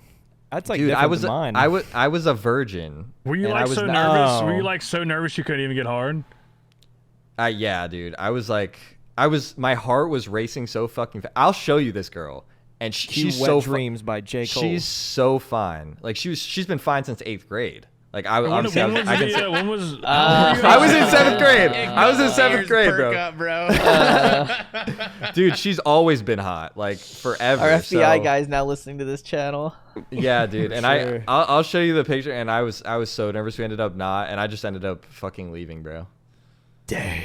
that's like Dude, different than mine. I was a virgin. Were you and like I was so not- nervous? No. Were you like so nervous you couldn't even get hard? Yeah, dude. My heart was racing so fucking fast. I'll show you this girl, and she's Wet so Dreams by J. Cole. She's so fine. Like she's been fine since 8th grade. Like When was obviously, the, I can say, when was? I was in 7th grade. I was in 7th grade, Perk bro. up, bro. Dude, she's always been hot, like forever. Our FBI so- guy's now listening to this channel. Yeah, dude. And Sure. I'll show you the picture. And I was so nervous. We ended up not, and I just ended up fucking leaving, bro. Damn.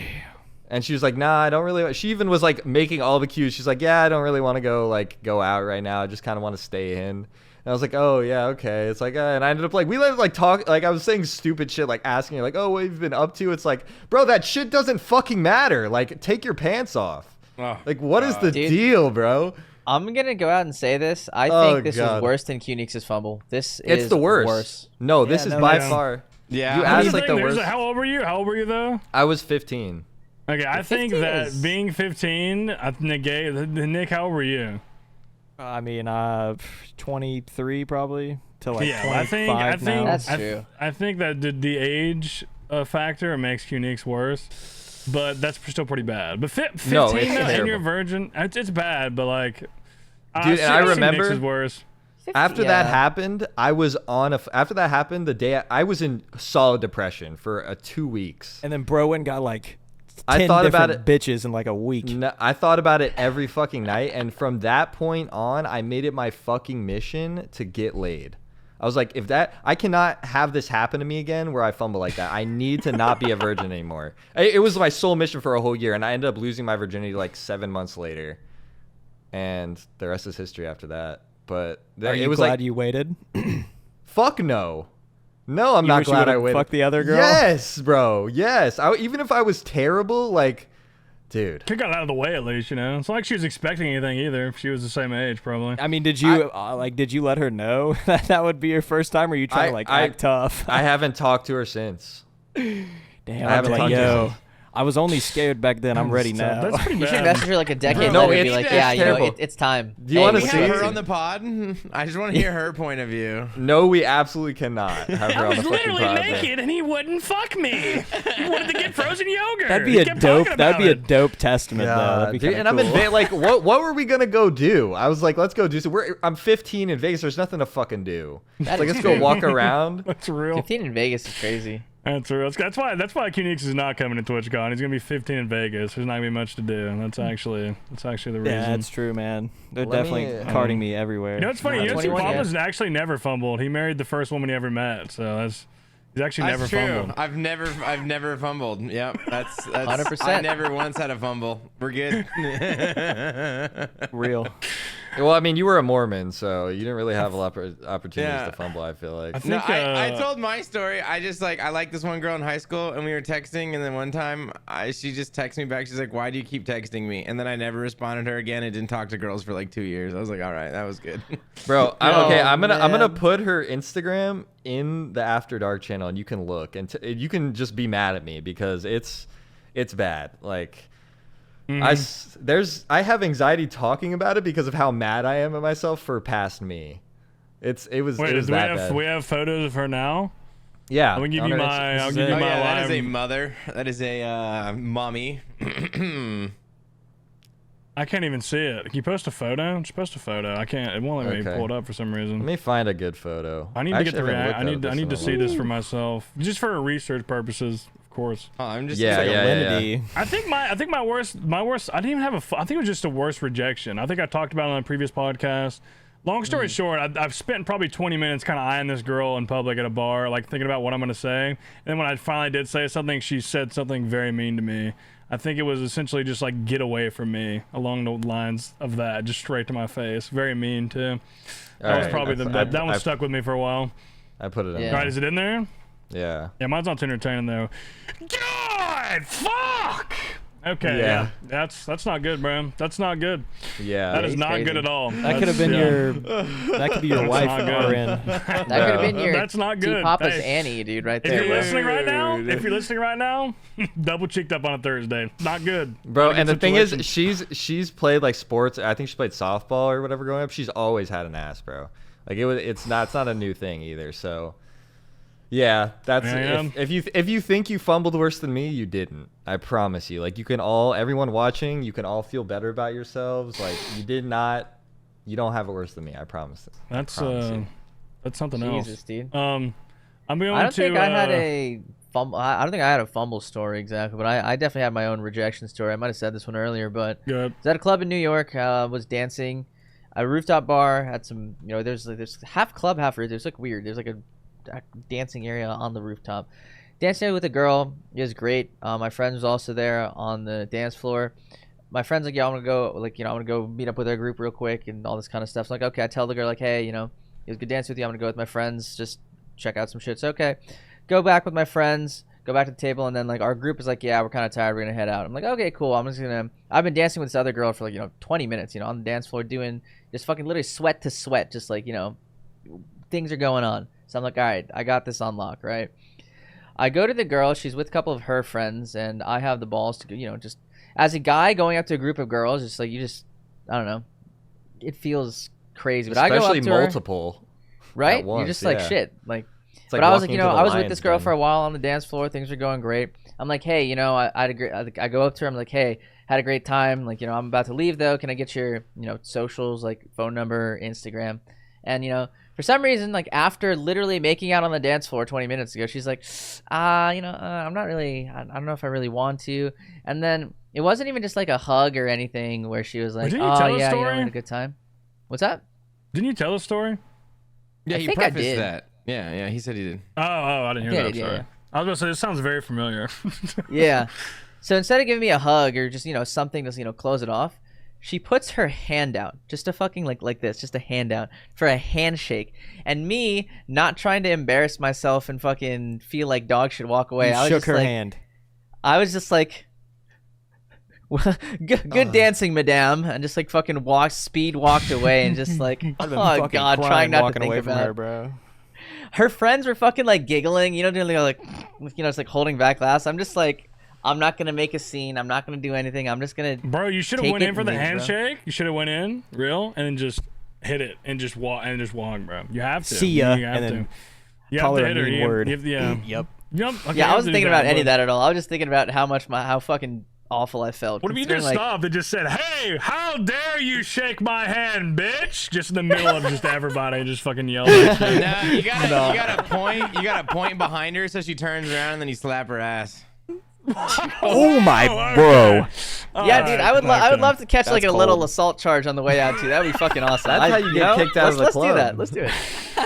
And she was like, nah, I don't really. She even was like making all the cues. She's like, yeah, I don't really want to go out right now. I just kind of want to stay in. And I was like, oh yeah, okay. It's like, and I ended up like, we let like talk, like I was saying stupid shit, like asking her like, oh, what have you been up to? It's like, bro, that shit doesn't fucking matter. Like, take your pants off. Oh, Like, what is the Dude. deal, bro? I'm gonna go out and say this. I Oh, think this God. is worse than QNeex's fumble. This It's is the worst. worse. No, this is no, by yeah. far. Yeah. You What do asked you like think? the worst. How old were you? How old were you though? I was 15. Okay, I think 15 that is- being 15, Nick, how old were you? I mean, 23 probably to like Yeah, 25 I think now. That's I, true. I think that the age factor makes QNeeks worse, but that's still pretty bad. But 15 No, it's and you're a terrible. virgin, it's bad. But like, Dude, and I see remember- Nick's is worse. After that Yeah. happened, I was on after that happened, the day I was in solid depression for 2 weeks. And then bro went and got like 10 I thought about different bitches in like a week. No, I thought about it every fucking night, and from that point on, I made it my fucking mission to get laid. I was like, I cannot have this happen to me again where I fumble like that. I need to not be a virgin anymore. It was my sole mission for a whole year, and I ended up losing my virginity like 7 months later. And the rest is history after that. But Are it you was glad like, you waited? fuck no. No, I'm You not wish you glad I would've waited. fucked the other girl? Yes, bro. Yes. Even if I was terrible, like, dude. Could got out of the way at least, you know. It's not like she was expecting anything either. If she was the same age, probably. I mean, did you did you let her know that that would be your first time? Or are you trying to like act tough? I haven't talked to her since. Damn, I I'd haven't be like, talked to her yo, since. I was only scared back then. I'm ready now. That's pretty You should bad. message her like a decade No, later and be it's- like, it's yeah, you know, terrible. it's time. Do you Hey, wanna we We see have it? her on the pod. I just want to hear her point of view. No, we absolutely cannot have her I on was the fucking literally pod. naked and he wouldn't fuck me. He wanted to get frozen yogurt. That'd be He a kept dope. talking That'd about be a it. dope testament, though. That'd be Dude, kinda and cool. I'm in like, what were we gonna go do? I was like, let's go do. So I'm 15 in Vegas. There's nothing to fucking do. It's That like, is let's go true. walk around. That's real. 15 in Vegas is crazy. That's real. That's why QNeeks is not coming to TwitchCon. He's gonna be 15 in Vegas. There's not gonna be much to do. And that's actually the reason. Yeah, that's true, man. They're Let me, definitely carting me everywhere. You know what's funny? Yeah, You know, 21, Papa's actually never fumbled. He married the first woman he ever met. So he's actually never That's true. fumbled. I've never fumbled. Yep, that's 100%. I never once had a fumble. We're good. Real. Well, I mean, you were a Mormon, so you didn't really have a lot of opportunities Yeah. to fumble. I feel like. I No, think, I uh, told my story. I just I liked this one girl in high school, and we were texting, and then one time she just texted me back. She's like, "Why do you keep texting me?" And then I never responded to her again. And didn't talk to girls for like 2 years. I was like, "All right, that was good." Bro, Oh, I'm gonna man. put her Instagram in the After Dark channel, and you can look, and you can just be mad at me because it's bad. Like, I have anxiety talking about it because of how mad I am at myself for past me. It was Wait, that bad. do we have photos of her now? Yeah, I'll give on you her my. Insta- I'll this give is you it. my yeah, that is a live. mother. That is a mommy. I can't even see it. Can you post a photo? Just post a photo. I can't. It won't let me Okay. pull it up for some reason. Let me find a good photo. I need to get the Actually, react. I haven't looked at need to this in see a this while. for myself, just for research purposes, of course. Oh, I'm just Yeah, Like yeah, a yeah. Linity. I think my worst. I didn't even have a. I think it was just a worst rejection. I think I talked about it on a previous podcast. Long story short, I've spent probably 20 minutes kind of eyeing this girl in public at a bar, like thinking about what I'm gonna say. And then when I finally did say something, she said something very mean to me. I think it was essentially just like get away from me along the lines of that, just straight to my face. Very mean too. That was Alright, probably that one I- stuck with me for a while. I put it in. Yeah. All right, is it in there? Yeah. Yeah, mine's not too entertaining though. God, fuck. Okay, Yeah. yeah, that's not good, bro. That's not good. Yeah. That is he's not crazy. good at all. That could have been that could be your That's wife not good. RN. That could have been your That's not good. T-Papa's Hey, Annie, dude, right If there. you're bro. listening right now, Dude. double cheeked up on a Thursday. Not good. Bro, Not a and the good thing is, situation. she's played like sports. I think she played softball or whatever growing up. She's always had an ass, bro. Like it's not a new thing either. So Yeah, that's Yeah. if you think you fumbled worse than me, you didn't. I promise you. Like you can all, everyone watching, you can all feel better about yourselves. Like you did not, you don't have it worse than me. I promise. That's promise you. that's something Jesus, else. dude. I'm going I don't to. think I had a fumble. I don't think I had a fumble story exactly, but I definitely had my own rejection story. I might have said this one earlier, but Good. I was at a club in New York. Was dancing, a rooftop bar. Had some, there's half club, half roof. There's like weird. There's like a dancing area on the rooftop. Dancing with a girl. It was great. My friend was also there on the dance floor. My friend's like, yeah, I'm gonna go. I'm gonna go meet up with our group real quick and all this kind of stuff. So like, okay. I tell the girl like, hey, it was good dancing with you. I'm gonna go with my friends. Just check out some shit. So okay. Go back with my friends, go back to the table, and then like our group is like, yeah, we're kind of tired, we're gonna head out. I'm like, okay, cool. I've been dancing with this other girl for like 20 minutes, on the dance floor doing just fucking literally sweat to sweat, just like things are going on. So I'm like, all right, I got this on lock, right? I go to the girl, she's with a couple of her friends, and I have the balls to go, just as a guy going up to a group of girls, just like I don't know, it feels crazy. But Especially I go up to multiple. her, right? at once, you're just like yeah. shit, like. It's like But I was like, walking into the I was with lion's this girl den. for a while on the dance floor. Things were going great. I'm like, hey, I go up to her. I'm like, hey, had a great time. Like, I'm about to leave though. Can I get your, socials, like phone number, Instagram? And, for some reason, like after literally making out on the dance floor 20 minutes ago, she's like, I'm not really, I don't know if I really want to. And then it wasn't even just like a hug or anything where she was like, didn't you oh tell the yeah, story? I had a good time. What's that? Didn't you tell the story? Yeah, I he think I prefaced did. that. Yeah, he said he did. Oh, I didn't hear Yeah, that. yeah, Sorry. yeah. I was gonna say this sounds very familiar. Yeah. So instead of giving me a hug or just, something to, close it off, she puts her hand out, just a fucking like this, just a hand out for a handshake. And me not trying to embarrass myself and fucking feel like dog should walk away. I was shook just her like, hand. I was just like, good dancing, madame, and just like fucking walked away and just like, I'd have been oh fucking god, crying trying not to walking think away from about her, bro. her friends were fucking like giggling, doing like, it's like holding back laughs. I'm just like, I'm not gonna make a scene. I'm not gonna do anything. I'm just gonna. Bro, you should have Take went it in for the and leave, bro. handshake. You should have went in real and then just hit it and just walk, bro. You have to. See ya, You have and to. then You call have her to a hit her. mean You- word. you have- yeah. Yep. Yep. Okay, Yeah, I you wasn't have to do thinking about any but of that at all. I was just thinking about how fucking awful I felt. What if you considering, just like, stopped and just said, "Hey, how dare you shake my hand, bitch?" Just in the middle of just everybody, just fucking yelling. At you. No, you gotta point. You gotta point behind her so she turns around and then you slap her ass. Oh my okay. bro. Yeah, dude, I would okay. love to catch like a That's little cold. assault charge on the way out too. That'd be fucking awesome. That's how you get kicked out of the let's club. do that. Let's do it.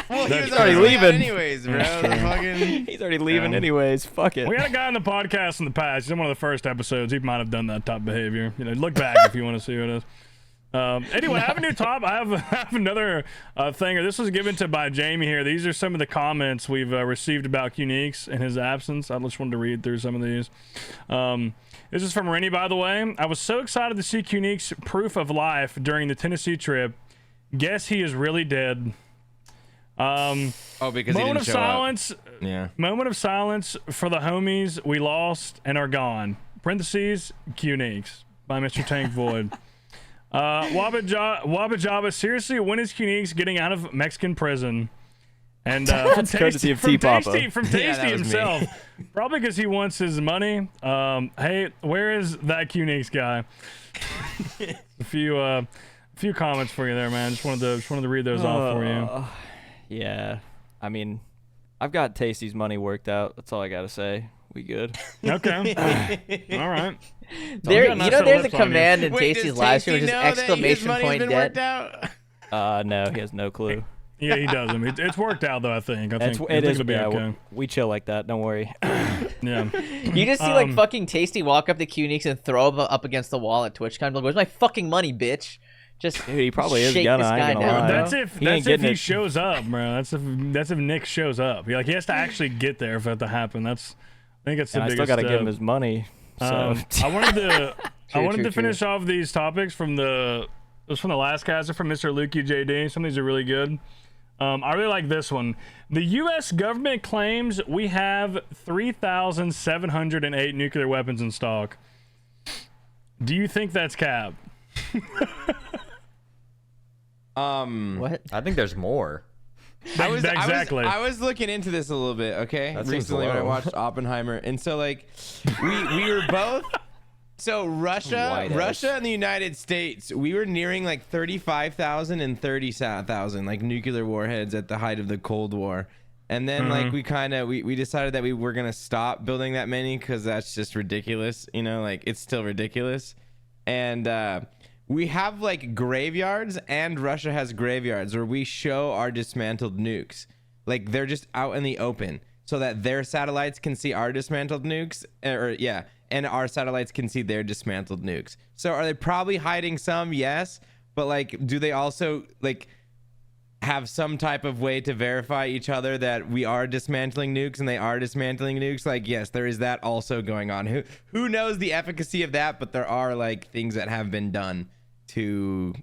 Well, he was already on his way out leaving. anyways, bro. Fucking. He's already leaving anyways. Fuck it. We had a guy on the podcast in the past. He's in one of the first episodes. He might have done that type of behavior. Look back if you want to see what it is. Anyway, I have a new top. I have another thing. This was given to by Jamie here. These are some of the comments we've received about Qneeks in his absence. I just wanted to read through some of these. This is from Rennie, by the way. I was so excited to see Qneeks' proof of life during the Tennessee trip. Guess he is really dead. Oh, because he Moment didn't of show silence. up. Yeah. Moment of silence for the homies we lost and are gone. Parentheses, Qneeks by Mr. Tank Void. Wabajaba, seriously, when is Qneeks getting out of Mexican prison? And That's courtesy of T-Papa. From Tasty Yeah, that was me. himself. Probably because he wants his money. Hey, where is that Qneeks guy? a few comments for you there, man. Just wanted to read those off for you. Yeah. I mean, I've got Tasty's money worked out. That's all I gotta say. We good. Okay. All right. There, got nice little there's a lips on you. command in Wait, Tasty's does live stream, Tasty which is know that his exclamation money's point been debt. worked out? No, he has no clue. Yeah, he doesn't. It's worked out though. I think. I It's, think it is. it'll be Yeah, okay. we chill like that. Don't worry. Yeah. You just see like fucking Tasty walk up to Qneeks and throw him up against the wall at TwitchCon. Like, where's my fucking money, bitch? Just Dude, he probably is shake gonna. this I ain't guy gonna down, lie. bro. That's if He ain't getting he it. shows up, bro. That's if Nick shows up. He has to actually get there for it to happen. I think it's the And I biggest still gotta step. give him his money. So I wanted to True, finish off these topics from the last caster from Mr. Lukey JD. Some of these are really good. I really like this one. The U.S. government claims we have 3,708 nuclear weapons in stock. Do you think that's cap? what? I think there's more. Exactly. I was looking into this a little bit, okay? That seems Recently when I low. watched Oppenheimer. And so like we were both so Russia and the United States, we were nearing like 35,000 and 30,000 like nuclear warheads at the height of the Cold War. And then like we decided that we were going to stop building that many cuz that's just ridiculous, you know, like it's still ridiculous. And we have like graveyards, and Russia has graveyards where we show our dismantled nukes. Like they're just out in the open so that their satellites can see our dismantled nukes, and our satellites can see their dismantled nukes. So are they probably hiding some? Yes. But like, do they also like have some type of way to verify each other that we are dismantling nukes and they are dismantling nukes? Like, yes, there is that also going on. Who knows the efficacy of that? But there are like things that have been done to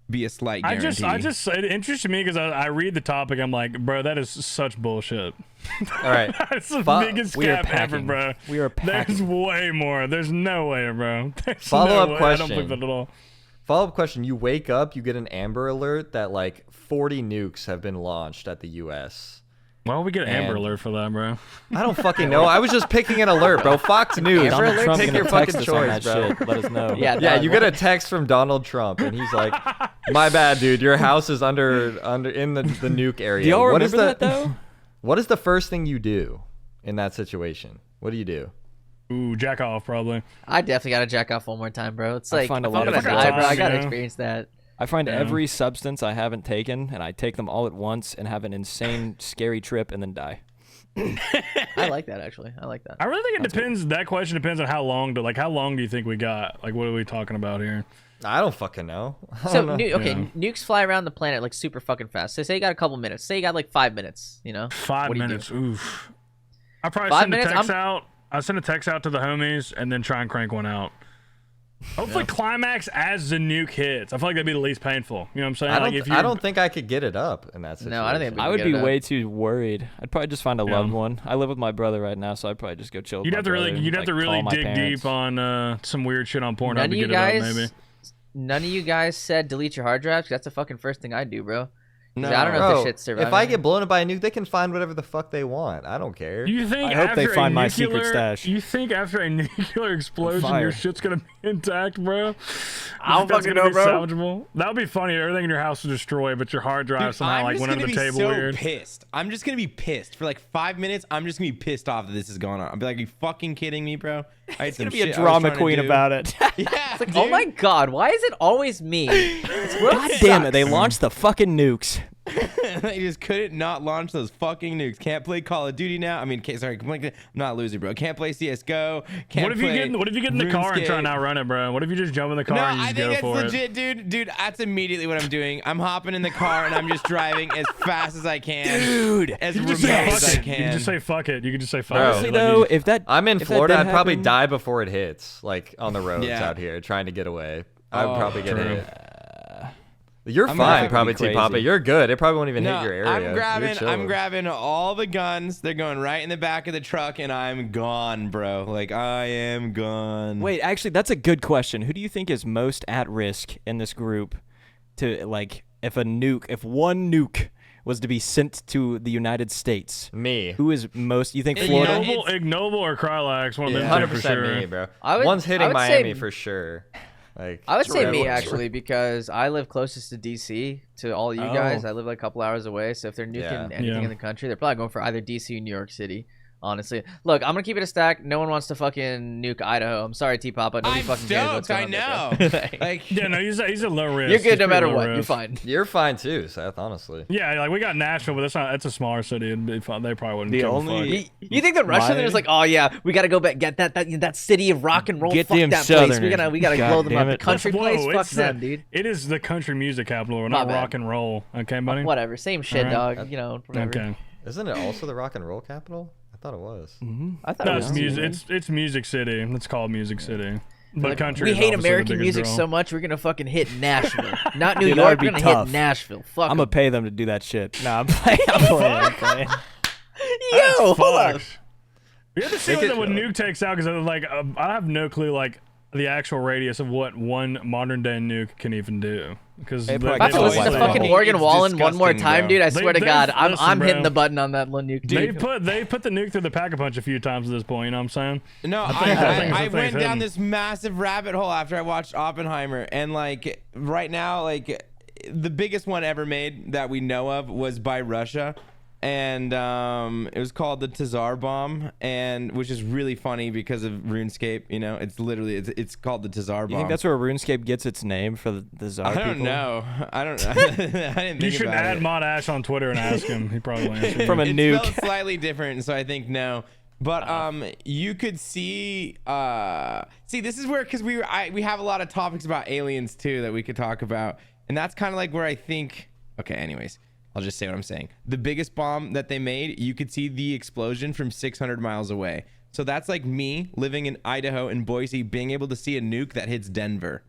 be a slight guarantee. It interested me because I read the topic. I'm like, bro, that is such bullshit. All right. That's the biggest we are cap ever, packing. bro. We are There's packing. way more. There's no way, bro. There's Follow-up no way. question. I don't believe that at all. Follow-up question. You wake up, you get an Amber Alert that like 40 nukes have been launched at the U.S. Why would we get an Amber And- Alert for that, bro? I don't fucking know. I was just picking an alert, bro. Fox News. Amber Alert? Trump's Pick gonna your text fucking us on that choice, bro. shit. Let us know. Yeah, Yeah, dog, you get a text from Donald Trump, and he's like, "My bad, dude. Your house is under in the nuke area." Do y'all What remember is the, that though? What is the first thing you do in that situation? What do you do? Ooh, jack off, probably. I definitely gotta jack off one more time, bro. It's I like find a if lot I'm of gonna different die, bro. I types, gotta you know? experience that. I find Yeah. every substance I haven't taken, and I take them all at once and have an insane, scary trip, and then die. I like that actually. I like that. I really think it depends. That question depends on how long do you think we got? Like, what are we talking about here? I don't fucking know. I So don't know. okay, Yeah. nukes fly around the planet like super fucking fast. So say you got a couple minutes. Say you got like 5 minutes. You know, 5 What do you do? minutes. Oof. I probably 5 send a minutes? text out. I send a text out to the homies and then try and crank one out. Hopefully, climax as the nuke hits. I feel like that'd be the least painful. You know what I'm saying? I like don't. if you, I don't think I could get it up in that situation. No, I don't think it'd I would get be it up. way too worried. I'd probably just find a Yeah. loved one. I live with my brother right now, so I'd probably just go chill. With You'd my have to really, brother you'd and, have to like, really call my dig parents. deep on some weird shit on Pornhub None to of you get it up. guys, Maybe. none of you guys said delete your hard drives. 'Cause that's the fucking first thing I do, bro. 'Cause No. I don't know if Bro, this shit's surviving. if I get blown up by a nuke, they can find whatever the fuck they want. I don't care. You think I hope they after a find my secret nuclear- stash. You think after a nuclear explosion, Fire. your shit's gonna be intact, bro? I don't That's fucking gonna know, be bro. Salvageable? That would be funny. Everything in your house is destroyed, but your hard drive Dude, somehow I'm like just went under gonna the be table so weird. pissed. I'm just gonna be pissed for like 5 minutes. I'm just gonna be pissed off that this is going on. I'll be like, "Are you fucking kidding me, bro?" I had It's gonna some be a shit I was drama trying to queen do. about it. Yeah, Like, oh my god, why is it always me? It's God damn it! They launched the fucking nukes. They just couldn't not launch those fucking nukes. Can't play Call of Duty now. I mean, I'm not a loser, bro. Can't play CS:GO. Can't What if you play get in the car and try RuneScape. and outrun it, bro? What if you just jump in the car No, and you I just think go that's for legit, dude. Dude, that's immediately what I'm doing. I'm hopping in the car and I'm just driving as fast as I can. Dude, As it? You remote just say as fuck I it. can. You can just say fuck it. You can just say fuck Bro. it. honestly Like, though, you- if that I'm in if that Florida. did I'd probably happen- die before it hits, like on the roads Yeah. out here, trying to get away. I would Oh, probably get true. hit. You're I'm fine, gonna probably, be crazy. T-Papa. You're good. It probably won't even No, hit your area. I'm You're grabbing chilling. all the guns. They're going right in the back of the truck and I'm gone, bro. Like I am gone. Wait, actually, that's a good question. Who do you think is most at risk in this group to, like, if one nuke was to be sent to the United States? Me. Who is most, you think Yeah, Florida? it's- Ignoble or Krylax, one of them two 100% for sure. me, bro. I would- One's I hitting would say- Miami for sure. Like I would say True. me actually because I live closest to DC to all you guys. Oh. I live like a couple hours away, so if they're nuking Yeah. anything Yeah. in the country, they're probably going for either DC or New York City. Honestly, look, I'm gonna keep it a stack. No one wants to fucking nuke Idaho. I'm sorry, T-Papa. Nobody I'm fucking cares what's stoked. going I on know. there, bro. Like, Yeah, no, he's a low risk. You're He's good no pretty matter low what. You're risk. fine. You're fine too, Seth. Honestly. Yeah, like we got Nashville, but that's a smaller city. It'd be fun. They probably wouldn't. The give a only- fuck. You think the Russians are Miami? just like, oh yeah, we gotta go back, get that city of rock and roll. Get Fuck them that place. Southerners. We gotta God blow them damn up. The it. country Whoa, place. Fuck it's them, the- dude. It is the country music capital. We're My not bad. rock and roll. Okay, buddy. Whatever. Same shit, Alright. dog. You know, whatever. Okay. Isn't it also the rock and roll capital? I thought it was. I thought No, it it's was music. It's Music City. It's called Music City. But Like, country. we is hate obviously the American biggest music draw. so much, we're gonna fucking hit Nashville, not New Dude, that York. would be We're gonna tough. hit Nashville. Fuck. I'm gonna 'em. pay them to do that shit. Nah, I'm playing. I'm playing. That's Yo, hold up. fucked. We have to see They what could- Nuke takes out because like I have no clue. Like the actual radius of what one modern day nuke can even do. Because Hey, they- bro, I have to Oh, listen to wow. fucking Morgan It's Wallen one more disgusting, time, bro. dude. I swear to God, I'm listen, hitting bro. the button on that little nuke. They Dude. put the nuke through the pack-a-punch a few times at this point. You know what I'm saying? No, I think I it's went down hidden. this massive rabbit hole after I watched Oppenheimer, and like right now, like the biggest one ever made that we know of was by Russia, and it was called the Tsar bomb, and which is really funny because of RuneScape. You know, it's literally it's called the Tsar bomb. You think that's where RuneScape gets its name for the Tsar I don't people? know. I don't. I didn't think You should about add it. Mod Ash on Twitter and ask him. He probably will answer you. From a It's nuke. spelled slightly different, so I think no. But you could see this is where, because we have a lot of topics about aliens too that we could talk about, and that's kind of like where I think. Okay, anyways, I'll just say what I'm saying. The biggest bomb that they made, you could see the explosion from 600 miles away. So that's like me living in Idaho and Boise being able to see a nuke that hits Denver.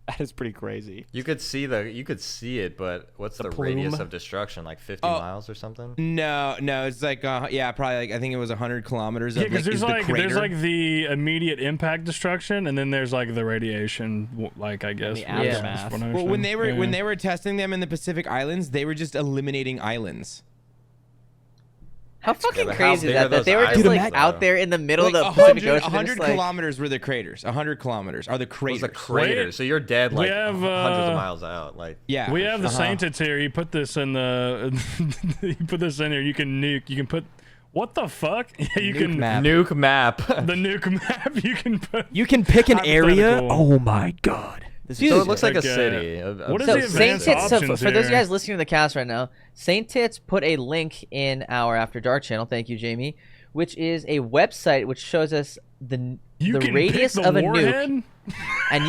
That is pretty crazy. You could see it, but what's the plume? radius of destruction? Like 50 miles or something? No, it's like yeah, probably like I think it was 100 kilometers. Yeah, of, because is there's the like crater. the immediate impact destruction, and then there's like the radiation, like I guess. the radius aftermath. explosion. Well, when Yeah. they were testing them in the Pacific Islands, they were just eliminating islands. How fucking but how crazy is big are that? That they those were just islands, like though? out there in the middle Like of the Pacific 100, Ocean. 100 just, like, kilometers were the craters. 100 kilometers are the It craters. was a crater, Wait, so you're dead we like have, hundreds of miles out. Like Yeah, We have the uh-huh. Sainted here. You put this in the. You put this in here. You can nuke. You can put. What the fuck? Yeah, you Nuke can. map. nuke map. The nuke map. You can put. You can pick an area. Hypothetical. Oh my god. This Dude. So is it looks like a Okay. city. What is So the Saint advanced Tits. So options for those of you here? guys listening to the cast right now, Saint Tits put a link in our After Dark channel. Thank you, Jamie. Which is a website which shows us the You the can radius pick the of a warhead? nuke, and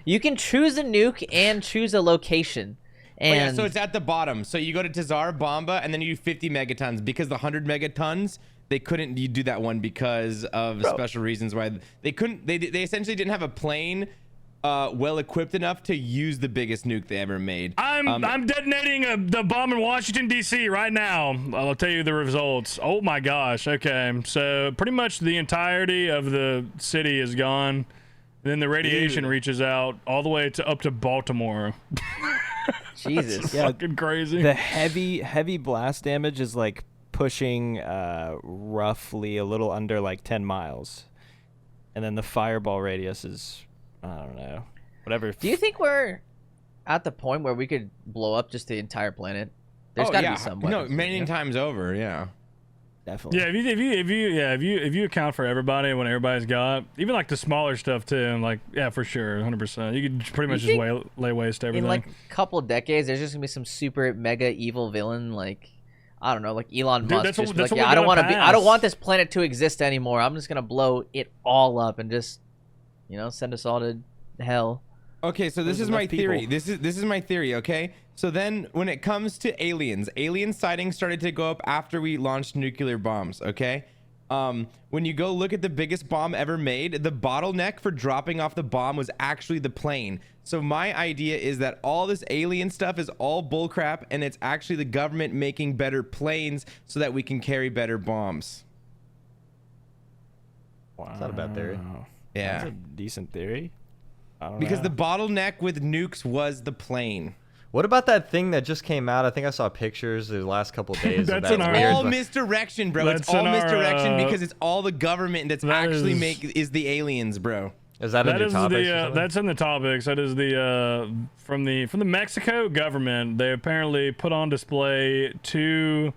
you can choose a nuke and choose a location. Oh, yeah, And so it's at the bottom. So you go to Tsar Bomba and then you do 50 megatons. Because the 100 megatons, they couldn't do that one because of special reasons why they couldn't. They essentially didn't have a plane well equipped enough to use the biggest nuke they ever made. I'm detonating the bomb in Washington D.C. right now. I'll tell you the results. Oh my gosh. Okay, so pretty much the entirety of the city is gone. Then the radiation reaches out all the way to up to Baltimore. Jesus. Yeah. Fucking crazy. the heavy blast damage is like pushing roughly a little under like 10 miles. And then the fireball radius is I don't know. Whatever. Do you think we're at the point where we could blow up just the entire planet? There's got to yeah. be some. No, weapons, many yeah? times over. Yeah. Definitely. Yeah, if you account for everybody, when everybody's got, even like the smaller stuff too, and like yeah, for sure, 100%. You could pretty much You just lay waste to everything. In like a couple decades, there's just gonna be some super mega evil villain like. I don't know, like Elon Dude, Musk. that's Just what- be that's like, what yeah, we're I don't gonna want to be. I don't pass. want this planet to exist anymore. I'm just gonna blow it all up and just, send us all to hell. Okay, so this There's is my enough theory. people. This is my theory, okay? So then when it comes to aliens, alien sightings started to go up after we launched nuclear bombs, okay? When you go look at the biggest bomb ever made, the bottleneck for dropping off the bomb was actually the plane. So my idea is that all this alien stuff is all bullcrap, and it's actually the government making better planes so that we can carry better bombs. Wow. It's not a bad theory. Yeah. That's a decent theory. I don't Because know. the bottleneck with nukes was the plane. What about that thing that just came out? I think I saw pictures the last couple of days. That's of in that our- weird, All like- misdirection, bro. That's It's all in our, misdirection because it's all the government that's that actually is- is the aliens, bro. is that in That your is topics? or the something? that's in the topics. That is the from the Mexico government. They apparently put on display two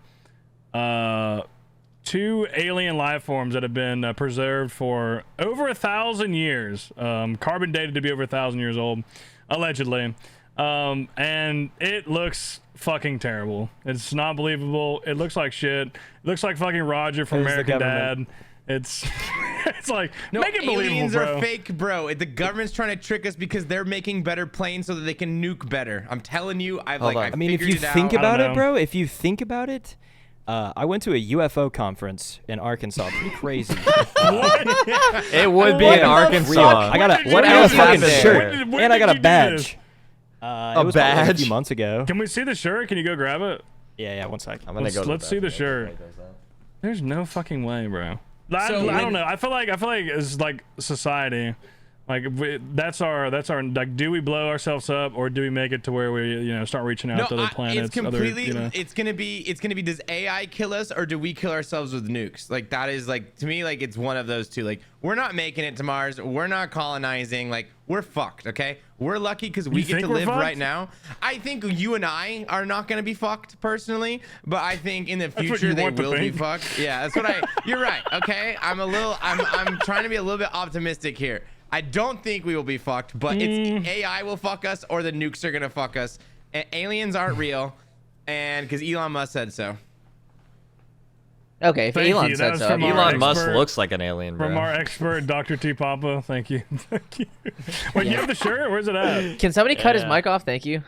alien life forms that have been preserved for over 1,000 years, carbon dated to be over 1,000 years old, allegedly. And it looks fucking terrible. It's not believable. It looks like shit. It looks like fucking Roger from It is the American Dad. government. It's it's like No, make it believable, aliens bro. are fake, bro. The government's trying to trick us because they're making better planes so that they can nuke better. I'm telling you, I've Hold on. I've I mean, if figured you it think out. about know. it, bro, if you think about it, I went to a UFO conference in Arkansas. Pretty crazy. It would be What in the Arkansas. Real. I got When a did what you else do happened this? there? When and I did got a you do badge. this? It was probably like a badge? few months ago. Can we see the shirt? Can you go grab it? Yeah, one sec. I'm gonna Let's- go to the let's see the bathroom. shirt. There's no fucking way, bro. I So don't know. I feel like it's like society. Like that's our like. Do we blow ourselves up, or do we make it to where we start reaching out to other planets? It's completely. Other, It's gonna be. Does AI kill us, or do we kill ourselves with nukes? Like that is like, to me, like it's one of those two. Like we're not making it to Mars. We're not colonizing. Like we're fucked. Okay, we're lucky because we get to live right now. I think you and I are not gonna be fucked personally, but I think in the future they will be fucked. Yeah, that's what I. You're right. Okay, I'm trying to be a little bit optimistic here. I don't think we will be fucked, but it's AI will fuck us or the nukes are gonna fuck us. Aliens aren't real, and because Elon Musk said so. Okay, if Thank Elon you. said That was so. from our Elon Musk expert- looks like an alien, bro. From our expert, Dr. T Papa. Thank you. Thank you. Wait, you have the shirt? Where's it at? Can somebody cut his Yeah. mic off? Thank you.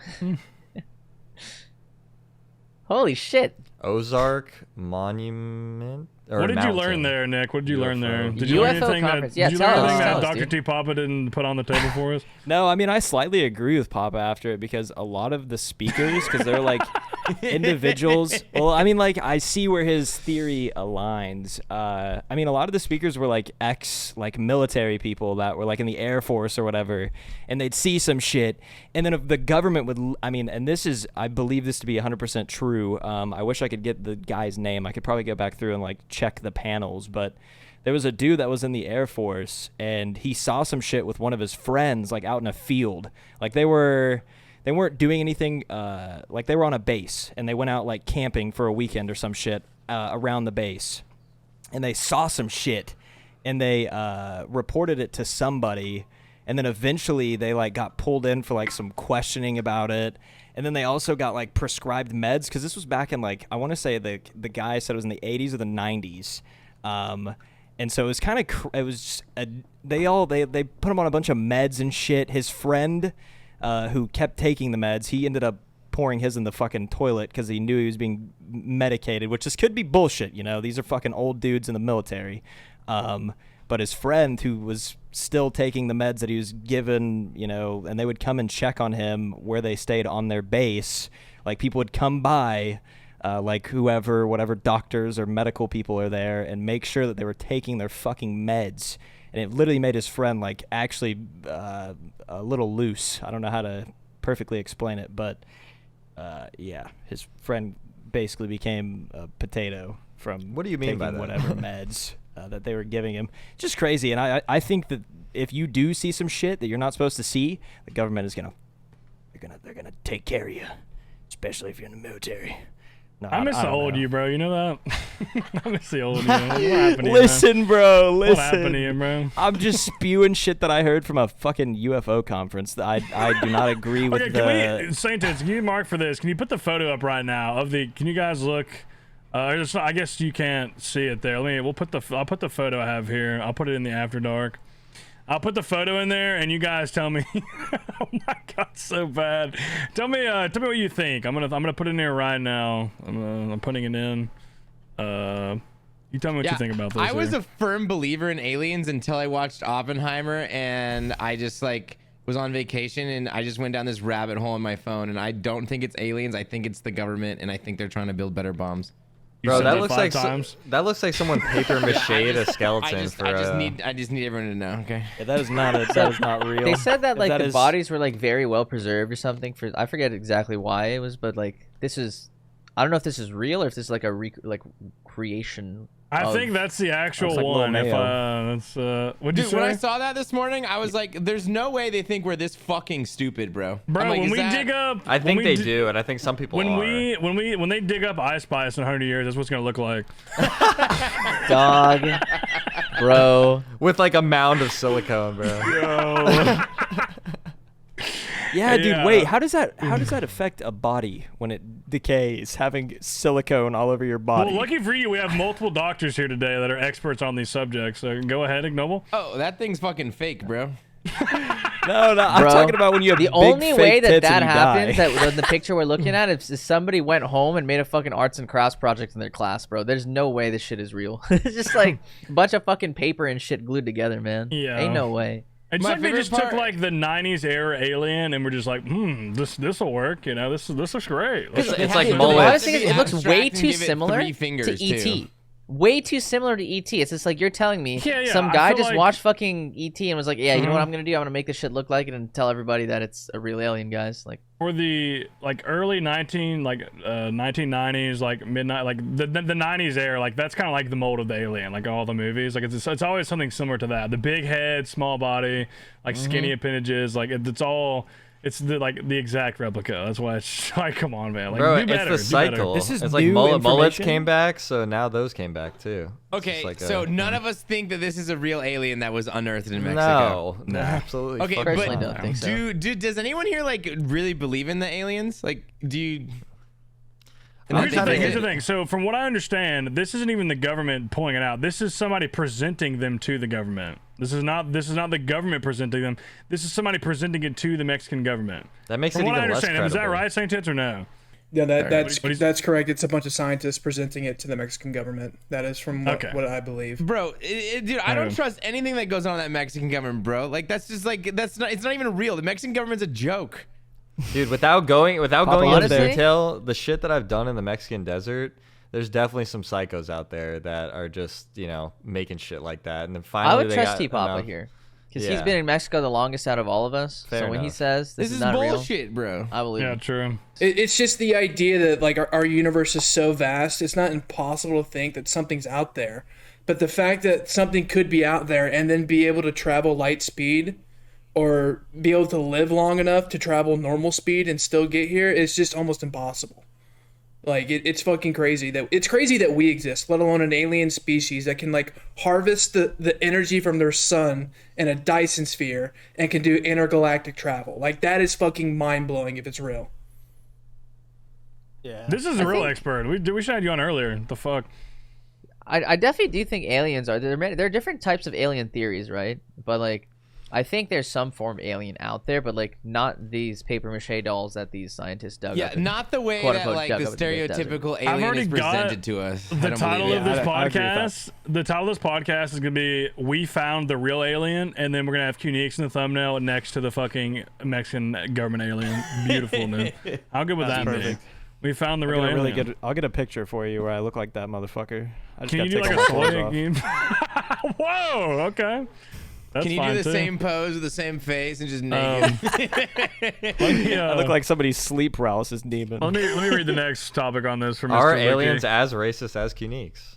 Holy shit. Ozark Monument. Or What did you mountain? learn there, Nick? What did you learn there? UFO. Did you learn UFO anything conference. that, Yeah, did you tell learn us, anything tell that us, Dr. dude. T Papa didn't put on the table for us? No, I mean I slightly agree with Papa after it because a lot of the speakers, because they're like individuals. Well, I mean, like I see where his theory aligns. I mean, a lot of the speakers were like like military people that were like in the Air Force or whatever, and they'd see some shit, and then if the government would, I mean, and this is, I believe this to be 100% true. I wish I could get the guy's name. I could probably go back through and like check the panels, but. There was a dude that was in the Air Force, and he saw some shit with one of his friends, like out in a field. Like they weren't doing anything. Like they were on a base, and they went out like camping for a weekend or some shit around the base, and they saw some shit, and they reported it to somebody, and then eventually they like got pulled in for like some questioning about it. And then they also got like prescribed meds because this was back in like, I want to say the guy said it was in the 80s or the 90s. And so it was kind of, it was just they put him on a bunch of meds and shit. His friend, who kept taking the meds, he ended up pouring his in the fucking toilet because he knew he was being medicated, which just could be bullshit. These are fucking old dudes in the military. But his friend, who was still taking the meds that he was given, and they would come and check on him where they stayed on their base. Like people would come by. Like whatever doctors or medical people are there, and make sure that they were taking their fucking meds. And it literally made his friend like actually a little loose. I don't know how to perfectly explain it, but yeah, his friend basically became a potato from What do you mean by taking that? whatever meds that they were giving him. Just crazy. And I think that if you do see some shit that you're not supposed to see, the government is they're gonna take care of you, especially if you're in the military. No, I miss the don't old know. you, bro. You know that? I miss the old you. What happened to you, man? Listen, bro. Listen. What happened to you, bro? I'm just spewing shit that I heard from a fucking UFO conference. I do not agree with Okay, the. can we, Saints, can you mark for this? Can you put the photo up right now of the? Can you guys look? I guess you can't see it there. I'll put the photo I have here. I'll put it in the After Dark. I'll put the photo in there, and you guys tell me. Oh my god, so bad. Tell me what you think. I'm gonna put it in here right now. I'm putting it in. You tell me what you think about this. I was here. a firm believer in aliens until I watched Oppenheimer, and I just like was on vacation, and I just went down this rabbit hole on my phone, and I don't think it's aliens. I think it's the government, and I think they're trying to build better bombs. You Bro, said that that looks 5 like times. that looks like someone paper mached a skeleton I just need everyone to know. Okay. Yeah, that is not real. They said that If like that the is- bodies were like very well preserved or something. For I forget exactly why it was, but like this is, I don't know if this is real or if this is like a creation. I of- think that's the actual Looks like Lil one. If Mayo. that's what'd you Dude, say? when I saw that this morning, I was like, "There's no way they think we're this fucking stupid, bro." Bro, I'm like, when is we that- dig up, I think when we they do, and I think some people When are. when they dig up Ice Spice in 100 years, that's what's gonna look like. Dog, bro. With like a mound of silicone, bro. Yo. Yeah, dude. Yeah. Wait, how does that affect a body when it decays? Having silicone all over your body. Well, lucky for you, we have multiple doctors here today that are experts on these subjects. So go ahead, Ignoble. Oh, that thing's fucking fake, bro. no, I'm Bro, talking about when you have The big only fake way that tits that and you happens, die. that the picture we're looking at, is somebody went home and made a fucking arts and crafts project in their class, bro. There's no way this shit is real. It's just like a bunch of fucking paper and shit glued together, man. Yeah. Ain't no way. It's My like they favorite just took part- like the 90s era Alien and we're just like, this will work. This looks great. It's like The mullet. honest thing is, it looks way Abstract and too give it similar 3 fingers, to ET. too. way too similar to ET. It's just like you're telling me Yeah, some I guy feel just like- watched fucking ET and was like, yeah, you know what Mhm. I'm gonna do? I'm gonna make this shit look like it and tell everybody that it's a real alien, guys. Like, For the like early 1990s, like midnight, like the 90s era, like that's kind of like the mold of the alien, like all the movies. Like it's always something similar to that. The big head, small body, like skinny appendages, like it's all. It's the exact replica. That's why it's like, come on, man. Like, Bro, do better, it's the do better. cycle. This is it's like new mullets information? came back, so now those came back too. It's Okay, just like so a- none of us think that this is a real alien that was unearthed in Mexico. No, absolutely. Okay, fucking Personally, but not. don't think so. does anyone here like really believe in the aliens? Like, do you? Here's the kinda thing. Here's get the thing. So, from what I understand, this isn't even the government pulling it out. This is somebody presenting them to the government. This is not the government presenting them. This is somebody presenting it to the Mexican government. That makes From it what I even less understand, is that credible. right, Saint Tits, or no? Yeah, that's What do you- that's correct. It's a bunch of scientists presenting it to the Mexican government. That is from what, Okay. what I believe. Bro, dude, I don't Um, trust anything that goes on in that Mexican government, bro. Like, that's just like it's not even real. The Mexican government's a joke. Dude, without going into Honestly? detail, the shit that I've done in the Mexican desert, there's definitely some psychos out there that are just, making shit like that. And then finally I would they trust got T-Papa enough- here because he's Yeah. been in Mexico the longest out of all of us. Fair so when he enough. says this, This is not bullshit, bro. real, I believe Yeah, him. true. It's just the idea that like our universe is so vast. It's not impossible to think that something's out there, but the fact that something could be out there and then be able to travel light speed, or be able to live long enough to travel normal speed and still get here is just almost impossible. Like it's fucking crazy that we exist, let alone an alien species that can like harvest the energy from their sun in a Dyson sphere and can do intergalactic travel. Like that is fucking mind blowing if it's real. Yeah. This is a real think- expert. We should have you on earlier. The fuck? I definitely do think aliens are there are different types of alien theories, right? But like, I think there's some form of alien out there, but like not these paper mache dolls that these scientists dug Yeah, up. and not the way quote, that unquote, like dug the up in the Great Desert. stereotypical I've alien already is got presented to us. I The don't title believe of it. this I agree with that. podcast. The title of this podcast is gonna be "We Found the Real Alien," and then we're gonna have Qneeks in the thumbnail next to the fucking Mexican government alien. Beautiful, man. How good would That's that be? perfect. We found the I'll real get a alien. really good. I'll get a picture for you where I look like that motherfucker. I just Can gotta you do take like all a my clothes off. swing? Whoa. Okay. That's Can you do fine, the too. same pose with the same face and just naked? Let me, I look like somebody's sleep paralysis demon. let me read the next topic on this from Mr. Are Wiki. aliens as racist as Qneeks?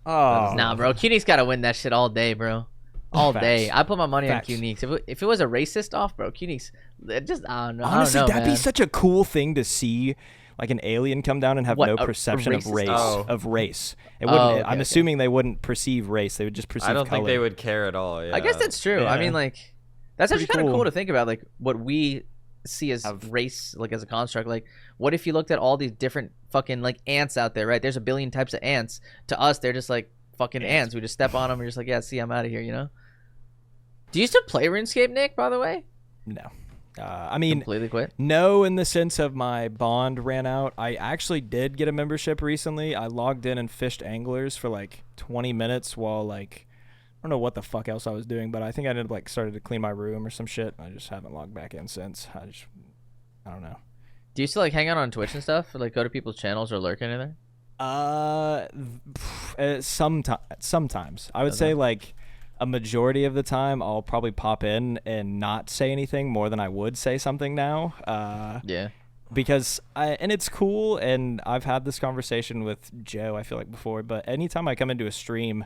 Oh, Nah, bro, Qneeks gotta win that shit all day, bro. All Facts. day. I put my money Facts. on Qneeks. If it was a racist off, bro, Qneeks, it just I don't know. honestly, I don't know, that'd man. be such a cool thing to see, like an alien come down and have What, no a perception of racist? race. Oh. Of race. It Oh, wouldn't. okay, I'm okay. assuming they wouldn't perceive race. They would just perceive I don't color. think they would care at all. Yeah. I guess that's true. I Yeah. mean, like, that's actually Pretty kind of cool. cool to think about, like what we see as race, like as a construct. Like, what if you looked at all these different fucking like ants out there, right? There's a billion types of ants. To us, they're just like fucking ants. We just step on them. We're just like, yeah, see, I'm out of here. You know? Do you still play RuneScape, Nick? By the way, No. I mean, completely quit. no, in the sense of my bond ran out. I actually did get a membership recently. I logged in and fished anglers for like 20 minutes while like I don't know what the fuck else I was doing, but I think I did like started to clean my room or some shit. I just haven't logged back in since. I don't know. Do you still like hang out on Twitch and stuff, or like go to people's channels or lurk anything? Sometimes I would say like a majority of the time I'll probably pop in and not say anything more than I would say something now. Yeah. Because and it's cool, and I've had this conversation with Joe, I feel like, before, but anytime I come into a stream,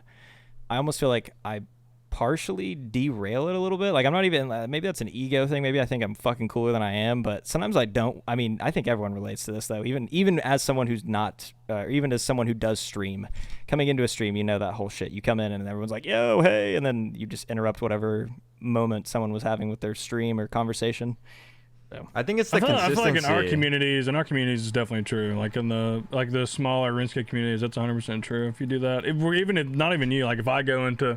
I almost feel like I partially derail it a little bit. Like I'm not even, maybe that's an ego thing, maybe I think I'm fucking cooler than I am, but sometimes I don't. I mean, I think everyone relates to this though, even as someone who's not, or even as someone who does stream. Coming into a stream, you know that whole shit. You come in and everyone's like, yo, hey, and then you just interrupt whatever moment someone was having with their stream or conversation. I think it's the I feel consistency. like in our communities, it's definitely true. Like in the smaller RuneScape communities, that's 100% true. If you do that, not even you, like if I go into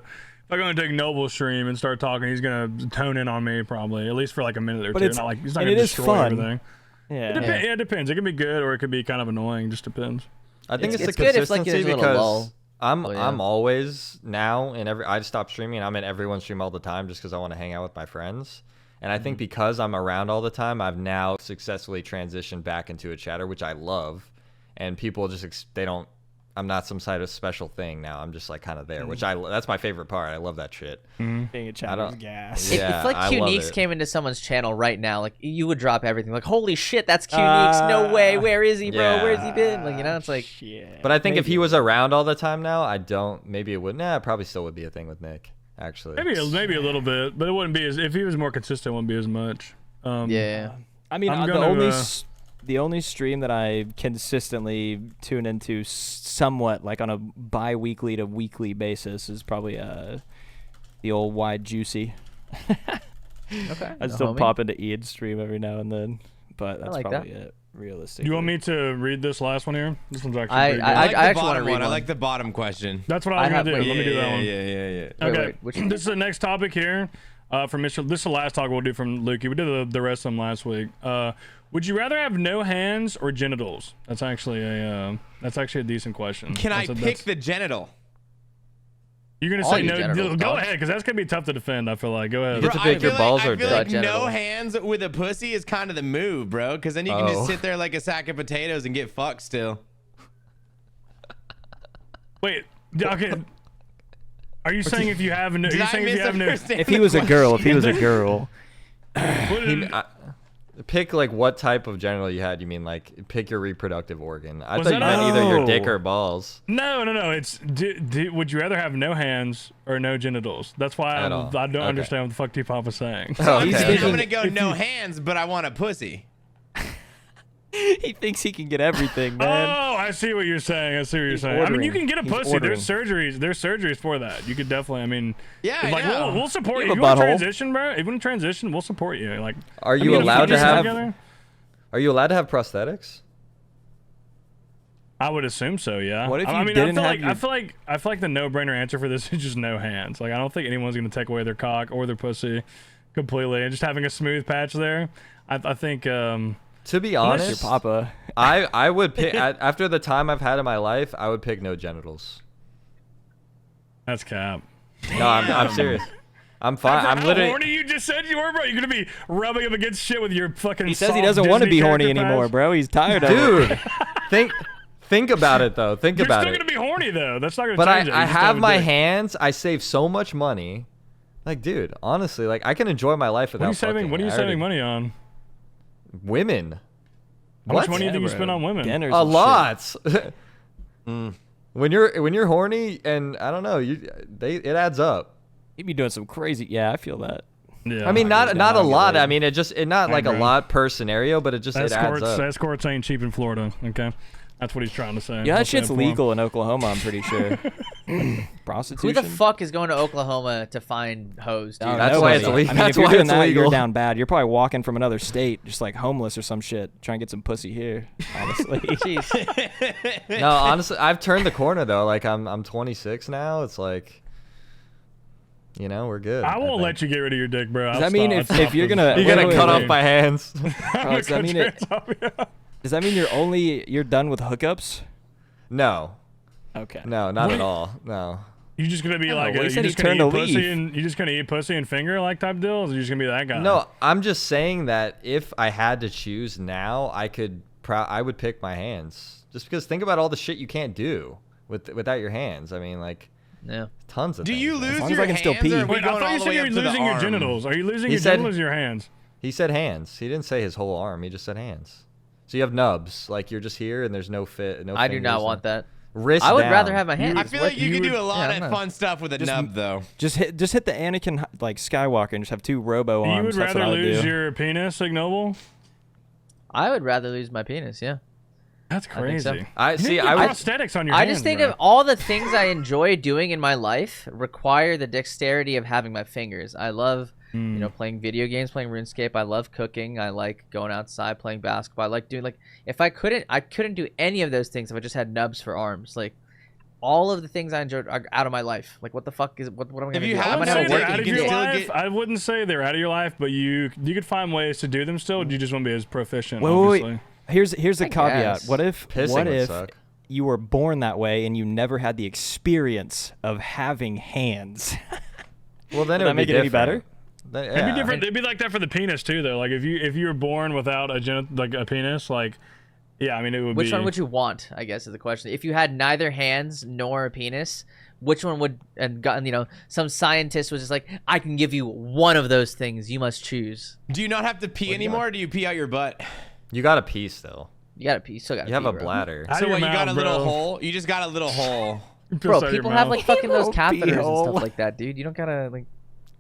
Ignoble's stream and start talking, he's gonna tone in on me probably, at least for like a minute or But two. it's- Not like he's not and gonna it is destroy fun. everything. Yeah. Yeah, it depends. It can be good or it could be kind of annoying. Just depends. I think it's It's the good if, like, consistency there's a little because lull. I'm Oh, yeah. I'm always now in every I stop streaming. I'm in everyone's stream all the time just because I want to hang out with my friends. And I think because I'm around all the time, I've now successfully transitioned back into a chatter, which I love. And people just they don't I'm not some sort of special thing now. I'm just like kind of there, which that's my favorite part. I love that shit. Being a challenge don't- gas. Yeah, If like I love Qneeks it. came into someone's channel right now, like you would drop everything. Like, holy shit, that's Qneeks. No way. Where is he, bro? yeah. Where's he been? Like, you know, it's like Shit. But I think if he was around all the time now, maybe it would. Nah, it probably still would be a thing with Nick. Actually, Maybe a little bit, but it wouldn't be as if he was more consistent. It wouldn't be as much. yeah. I mean, I'm the gonna, only uh, the only stream that I consistently tune into somewhat like on a bi-weekly to weekly basis is probably the old Wide Juicy. Okay. I still pop into Ian's stream every now and then, but that's like that. probably it. Realistically. Do you want me to read this last one here? This one's actually I- pretty good. I like the actually wanna bottom read one. I one. like the bottom question. That's what I was I have- gonna do. wait, Let me do that one. Yeah. Wait, Okay, wait, which this is the next topic here from Mr. This is the last talk we'll do from Lukey. We did the rest of them last week. Would you rather have no hands or genitals? That's actually a decent question. Can I That's- pick that's- the genital? You're gonna all say your no? genitals, Go dog. ahead, because that's gonna be tough to defend. I feel like. Go ahead. You get to Bro, pick your balls I or feel dick. like no Genital. hands with a pussy is kind of the move, bro. Because then you can Oh. just sit there like a sack of potatoes and get fucked still. Wait. Okay. Are you saying if you have no? Are Did you I saying if you have no? misunderstand? If he was a girl, What is- Pick like what type of genital you had. You mean like pick your reproductive organ? I Was thought you that meant either your dick Oh. or balls. No. It's would you rather have no hands or no genitals? That's why At I all. don't Okay. understand what the fuck T-Pop is saying. Oh, I'm He's okay. saying thinking I'm gonna go if no you- hands, but I want a pussy. he thinks he can get everything, man. Oh, I see what you're saying. I see what you're He's saying. I mean, you ordering. can get a He's pussy. There's ordering. surgeries for that. You could definitely. I mean, Yeah, I like know. we'll support You you. have If a you want to butthole. transition, bro? If you want to transition, we'll support you. Like, Are I you mean, allowed to if you have? together, Are you allowed to have prosthetics? I would assume so. Yeah. What if I you mean, didn't I have feel your- like I feel like the no-brainer answer for this is just no hands. Like, I don't think anyone's gonna take away their cock or their pussy completely, and just having a smooth patch there. I think. To be Unless honest, your papa. I would pick after the time I've had in my life. I would pick no genitals. That's cap. No, I'm serious. I'm fine. I'm How literally. horny you just said you were, bro? You're gonna be rubbing up against shit with your fucking. He says he soft doesn't want to Disney be horny character anymore, patch? bro. He's tired of it. Dude, think about it though. Think You're about still it. gonna be horny though. That's not gonna But change it. I You still have a my dick. hands. I save so much money. Like, dude, honestly, like I can enjoy my life What without are you saving? fucking. What are you I already- saving money on? Women. How What? much money do you think you spend on women? Dinners A and shit. lot. When you're horny and I don't know, it adds up. He'd be doing some crazy. Yeah, I feel that. Yeah. I mean, not down, a I'll get lot. laid. I mean, it not like a bro. lot per scenario, but it adds up. Escorts ain't cheap in Florida. Okay, that's what he's trying to say. Yeah, I'll that say shit's it for him. legal in Oklahoma. I'm pretty sure. Who Prostitution. the fuck is going to Oklahoma to find hoes, dude? I don't That's know, why buddy. it's illegal. I mean, That's if you're why doing it's that, you're illegal. down bad. You're probably walking from another state, just like homeless or some shit, trying to get some pussy here. Honestly. Jeez. No, honestly, I've turned the corner though. Like I'm 26 now. It's like, we're good. I won't think. let you get rid of your dick, bro. Does that mean if you're gonna You're wait, gonna wait, cut wait. off my hands. Oh, does that mean does that mean you're done with hookups? No, Okay. no, not at all. No. You're just gonna be don't like, know. He you're said he just gonna turned eat to pussy leave. and you're just gonna eat pussy and finger like type deals. Or you're just gonna be that guy. No, I'm just saying that if I had to choose now, I would pick my hands. Just because think about all the shit you can't do without your hands. I mean, like Yeah. tons of. Do things, you man. lose long as your I can still hands, or pee. are we Wait, I going thought all you the said way you up were to the losing your arm? genitals. Are you losing He your said- genitals or your hands? He said hands. He didn't say his whole arm. He just said hands. So you have nubs, like you're just here and there's no fit. No. I do not fingers, want that. Wrist. I would down. rather have my hands. I feel like you could do a lot Yeah, I of know. fun stuff with a nub, though. Just hit the Anakin like Skywalker and just have two robo You arms. would That's rather what I would lose do. your penis, Ignoble? I would rather lose my penis. Yeah. That's think so. crazy. I You see. need to I get would. prosthetics on your I hands, just think bro. of all the things I enjoy doing in my life require the dexterity of having my fingers. I love, playing video games, playing RuneScape. I love cooking. I like going outside, playing basketball. I like doing if I couldn't do any of those things if I just had nubs for arms. Like all of the things I enjoyed are out of my life. Like what the fuck is what am I gonna If do? you I have I'm wouldn't gonna say have no they're to work work, out you of can your still life. get- I wouldn't say they're out of your life, but you could find ways to do them still. You just won't be as proficient. Wait, obviously. wait. Here's the I caveat. guess. What if Pissing would suck. you were born that way and you never had the experience of having hands? Well, then Would that would be make it any different. better? It'd be different. It'd be like that for the penis too, though. Like if you were born without a penis, like Yeah, I mean it would Which be. one would you want? I guess is the question. If you had neither hands nor a penis, which one would? And gotten, some scientist was just like, I can give you one of those things. You must choose. Do you not have to pee anymore? Or do you pee out your butt? You got to pee still. You gotta pee. You still gotta. You have pee, a bro. bladder. Out of So your what? You got mouth, a little bro. hole. You just got a little hole. Piss Bro, out your people have mouth. like fucking those Little catheters and pee-hole. stuff like that, dude. You don't gotta like.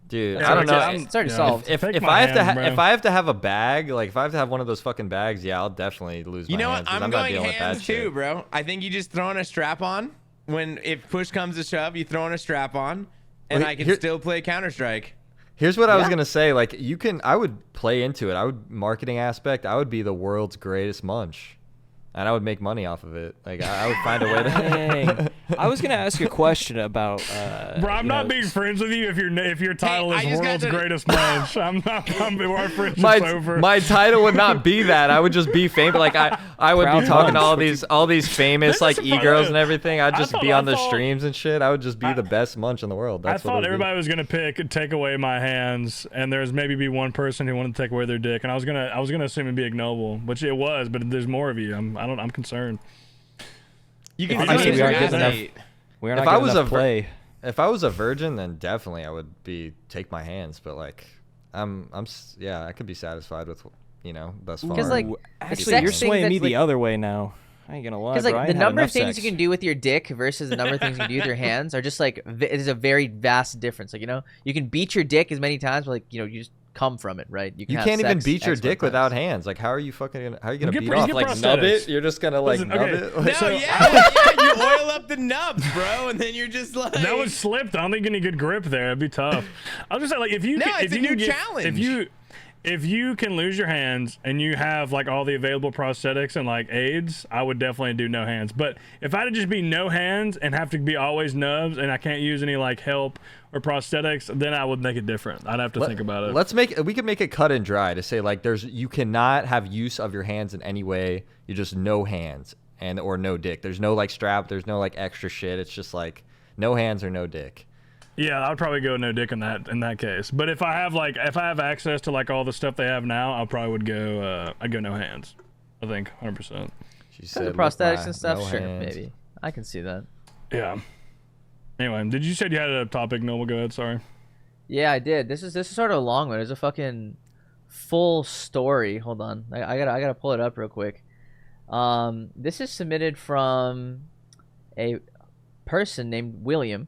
Dude, Yeah, I don't know. okay, It's already Yeah. solved. If, Take if my I have to hand, bro. if I have to have a bag, like if I have to have one of those fucking bags, yeah, I'll definitely lose You my know hands. what? 'Cause I'm I'm not going dealing with hands that too, shit. bro. I think you just throw on a strap on. When if push comes to shove, you throw on a strap on, and Well, I can here- still play Counter Strike. Here's what I was gonna say. Like I would play into it. Marketing aspect. I would be the world's greatest munch, and I would make money off of it. Like I would find a way to. Dang. I was gonna ask you a question about. Bro, I'm you not know, being friends with you if your title I is just got world's to- greatest munch. I'm not. Our friendship's over. my title would not be that. I would just be famous. Like I would Proud be talking to munch. all these famous This like is e-girls fun. and everything. I'd I just thought- be on I the thought- streams and shit. I would just be the best munch in the world. That's I what thought it would everybody be. was gonna take away my hands, and there's maybe be one person who wanted to take away their dick, and I was gonna assume it'd be ignoble, which it was, but there's more of you. I'm concerned. You can I do mean, it we aren't as good an enough. eight. We're If not I good was enough a play. If I was a virgin, then definitely I would take my hands. But like yeah, I could be satisfied with thus far. Because like, Actually, sex you're thing swaying that's, me the like- other way now. I ain't gonna lie, Because bro. I like the ain't had number of enough things sex. you can do with your dick versus the number of things you can do with your hands are just like it is a very vast difference. Like you can beat your dick as many times, but like you just come from it, right? You have can't even sex beat your X dick amount of without times. hands. Like, how are you gonna get beat pro- you off? get Like, nub prosthetics. it? You're just gonna like Listen, nub okay. it? No, So- yeah, you oil up the nubs, bro, and then you're just like. That was slipped. I don't think any good grip there. It'd be tough. I was just saying, like, if you No, can, it's if a you new can get, challenge. if you can lose your hands and you have like all the available prosthetics and like aids, I would definitely do no hands. But if I had to just be no hands and have to be always nubs and I can't use any like help or prosthetics, then I would make it different. I'd have to think about it. We could make it cut and dry to say like you cannot have use of your hands in any way. You just no hands or no dick. There's no like strap. There's no like extra shit. It's just like no hands or no dick. Yeah, I'd probably go no dick in that case. But if I have access to like all the stuff they have now, I probably would go. I'd go no hands. I think 100%. She For said the with prosthetics my and stuff, no sure, hands. maybe I can see that. Yeah. Anyway, you said you had a topic? No, we'll go ahead. Sorry. Yeah, I did. This is sort of a long one. It's a fucking full story. Hold on, I gotta pull it up real quick. This is submitted from a person named William,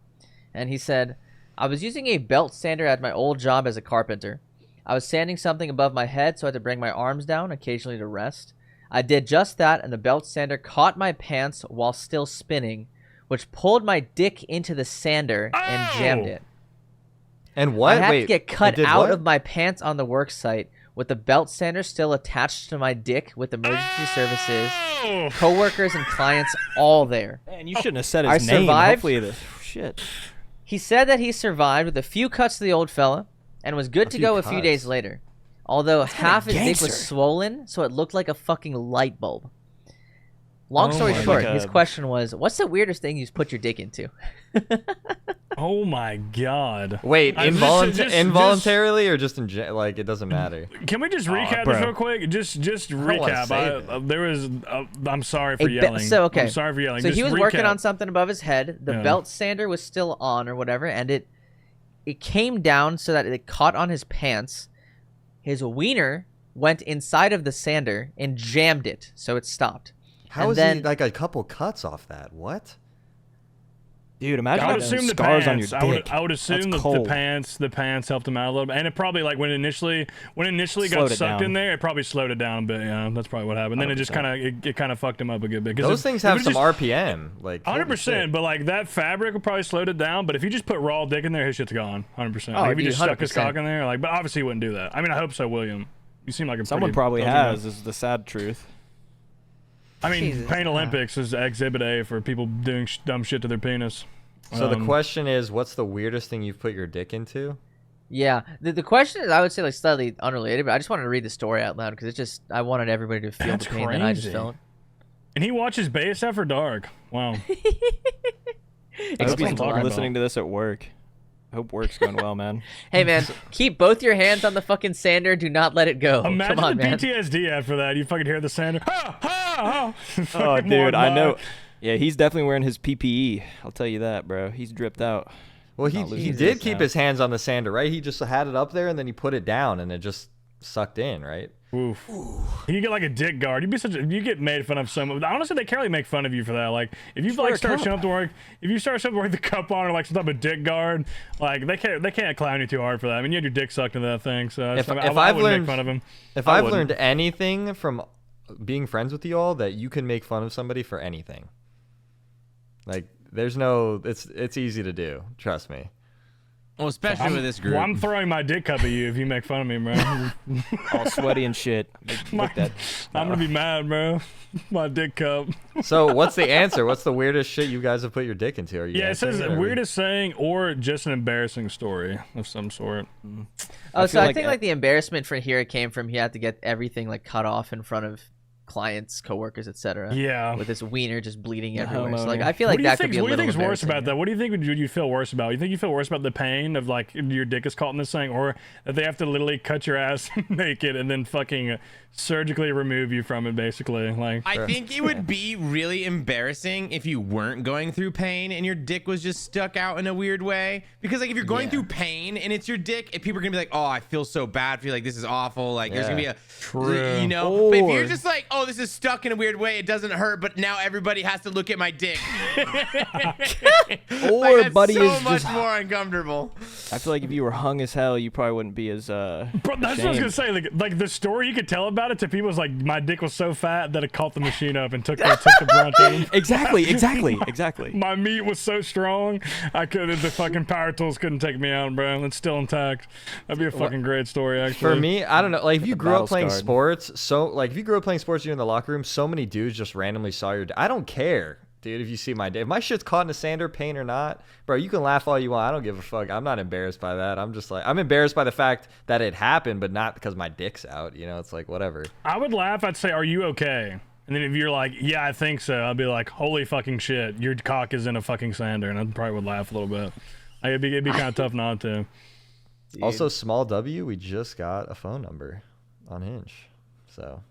and he said, I was using a belt sander at my old job as a carpenter. I was sanding something above my head, so I had to bring my arms down occasionally to rest. I did just that, and the belt sander caught my pants while still spinning, which pulled my dick into the sander and jammed it. And what? I had Wait, to get it cut did out what? of my pants on the work site with the belt sander still attached to my dick with emergency services, Oh, coworkers, and clients all there. Man, you shouldn't have said I his name. survived. Hopefully, shit. He said that he survived with a few cuts to the old fella and was good to few go a few cuts. days later. Although half his dick gangster. was swollen, so it looked like a fucking light bulb. Long Oh story my short, God. his question was, what's the weirdest thing you've put your dick into? oh my God. Wait, Just- involuntarily or just like it doesn't matter. Can we just recap bro. this real quick? Just wanna recap. say that. There was. I'm sorry for yelling. So okay, I'm sorry for yelling. So Just he was working recap. on something above his head. The Yeah. belt sander was still on or whatever, and it came down so that it caught on his pants. His wiener went inside of the sander and jammed it, so it stopped. How And is then- he like a couple cuts off that? What? Dude, imagine I would having assume the scars pants. on your dick. I would assume That's the cold. pants helped him out a little bit, and it probably like when it initially got Slowed it sucked down. in there, it probably slowed it down a bit. Yeah, that's probably what happened. Then it just 100%. it kind of fucked him up a good bit. 'Cause Those if- things if have it some just- RPM. Like 100%, but like that fabric would probably slowed it down. But if you just put raw dick in there, his shit's gone. 100%. Oh, Like, if you dude, just stuck his 100%. cock in there, like, but obviously he wouldn't do that. I mean, I hope so, William. You seem like a Someone pretty- probably don't you know? has, is the sad truth. I mean, Jesus. Pain Olympics is Exhibit A for people doing dumb shit to their penis. So the question is, what's the weirdest thing you've put your dick into? Yeah, the question is, I would say like slightly unrelated, but I just wanted to read the story out loud because it's just I wanted everybody to feel That's the pain that I just crazy. felt. And he watches Base After Dark. Wow. I hope Explain he's talking about. listening to this at work. Hope work's going well, man. Hey man, keep both your hands on the fucking sander. Do not let it go. Imagine Come on, the man. PTSD after that. You fucking hear the sander. Oh, Fucking dude, I walk know. by. Yeah, he's definitely wearing his PPE. I'll tell you that, bro. He's dripped out. Well, Not he losing did his keep now. his hands on the sander, right? He just had it up there and then he put it down and it just sucked in, right? Oof. You get like a dick guard. You get made fun of so much. Honestly, they can't really make fun of you for that. Like if you wear like a start cup. showing up to work, if you start showing up to work with the cup on or like some type of dick guard, like they can't clown you too hard for that. I mean, you had your dick sucked into that thing, so If I I've wouldn't learned make fun of him. If I I've wouldn't. learned anything from being friends with you all, that you can make fun of somebody for anything. Like there's no, it's easy to do. Trust me. Well, especially with this group. Well, I'm throwing my dick cup at you if you make fun of me, bro. All sweaty and shit. Look that. I'm gonna be mad, bro. My dick cup. So what's the answer? What's the weirdest shit you guys have put your dick into? Are you Yeah, it says answering or are we- weirdest saying or just an embarrassing story of some sort. Oh, so feel I like think that- like the embarrassment for here came from he had to get everything like cut off in front of clients, coworkers, etc. Yeah. With this wiener just bleeding The everywhere. So like homeowner. I feel What like do you that could think? be a What do you little think is worse embarrassing, about yeah. that? What do you think you feel worse about? You think you feel worse about the pain of like your dick is caught in this thing, or that they have to literally cut your ass naked and then fucking surgically remove you from it, basically? Like, I think it would be really embarrassing if you weren't going through pain and your dick was just stuck out in a weird way. Because like if you're going through pain and it's your dick, and people are gonna be like, "Oh, I feel so bad for you. Like this is awful." Like there's gonna be a, True. you know. But if you're Or- just like, "Oh, this is stuck in a weird way. It doesn't hurt," but now everybody has to look at my dick. Or that's buddy so is much just. more uncomfortable. I feel like if you were hung as hell, you probably wouldn't be as bro, that's what I was gonna ashamed. say. Like the story you could tell about it to people is like, my dick was so fat that it caught the machine up and took the brunt of it. Exactly. My meat was so strong, the fucking power tools couldn't take me out, bro. It's still intact. That'd be a fucking great story, actually. For me, I don't know. Like if you the grew battle up playing scarred. sports, so like if you grew up playing sports, you're in the locker room. So many dudes just randomly saw your. I don't care, dude. If you see my dick, if my shit's caught in a sander, pain or not, bro, you can laugh all you want. I don't give a fuck. I'm not embarrassed by that. I'm just like I'm embarrassed by the fact that it happened, but not because my dick's out. You know, it's like whatever. I would laugh. I'd say, "Are you okay?" And then if you're like, "Yeah, I think so," I'd be like, "Holy fucking shit, your cock is in a fucking sander," and I probably would laugh a little bit. Like, it'd be kind of tough not to. Also, small W, we just got a phone number on Hinge, so.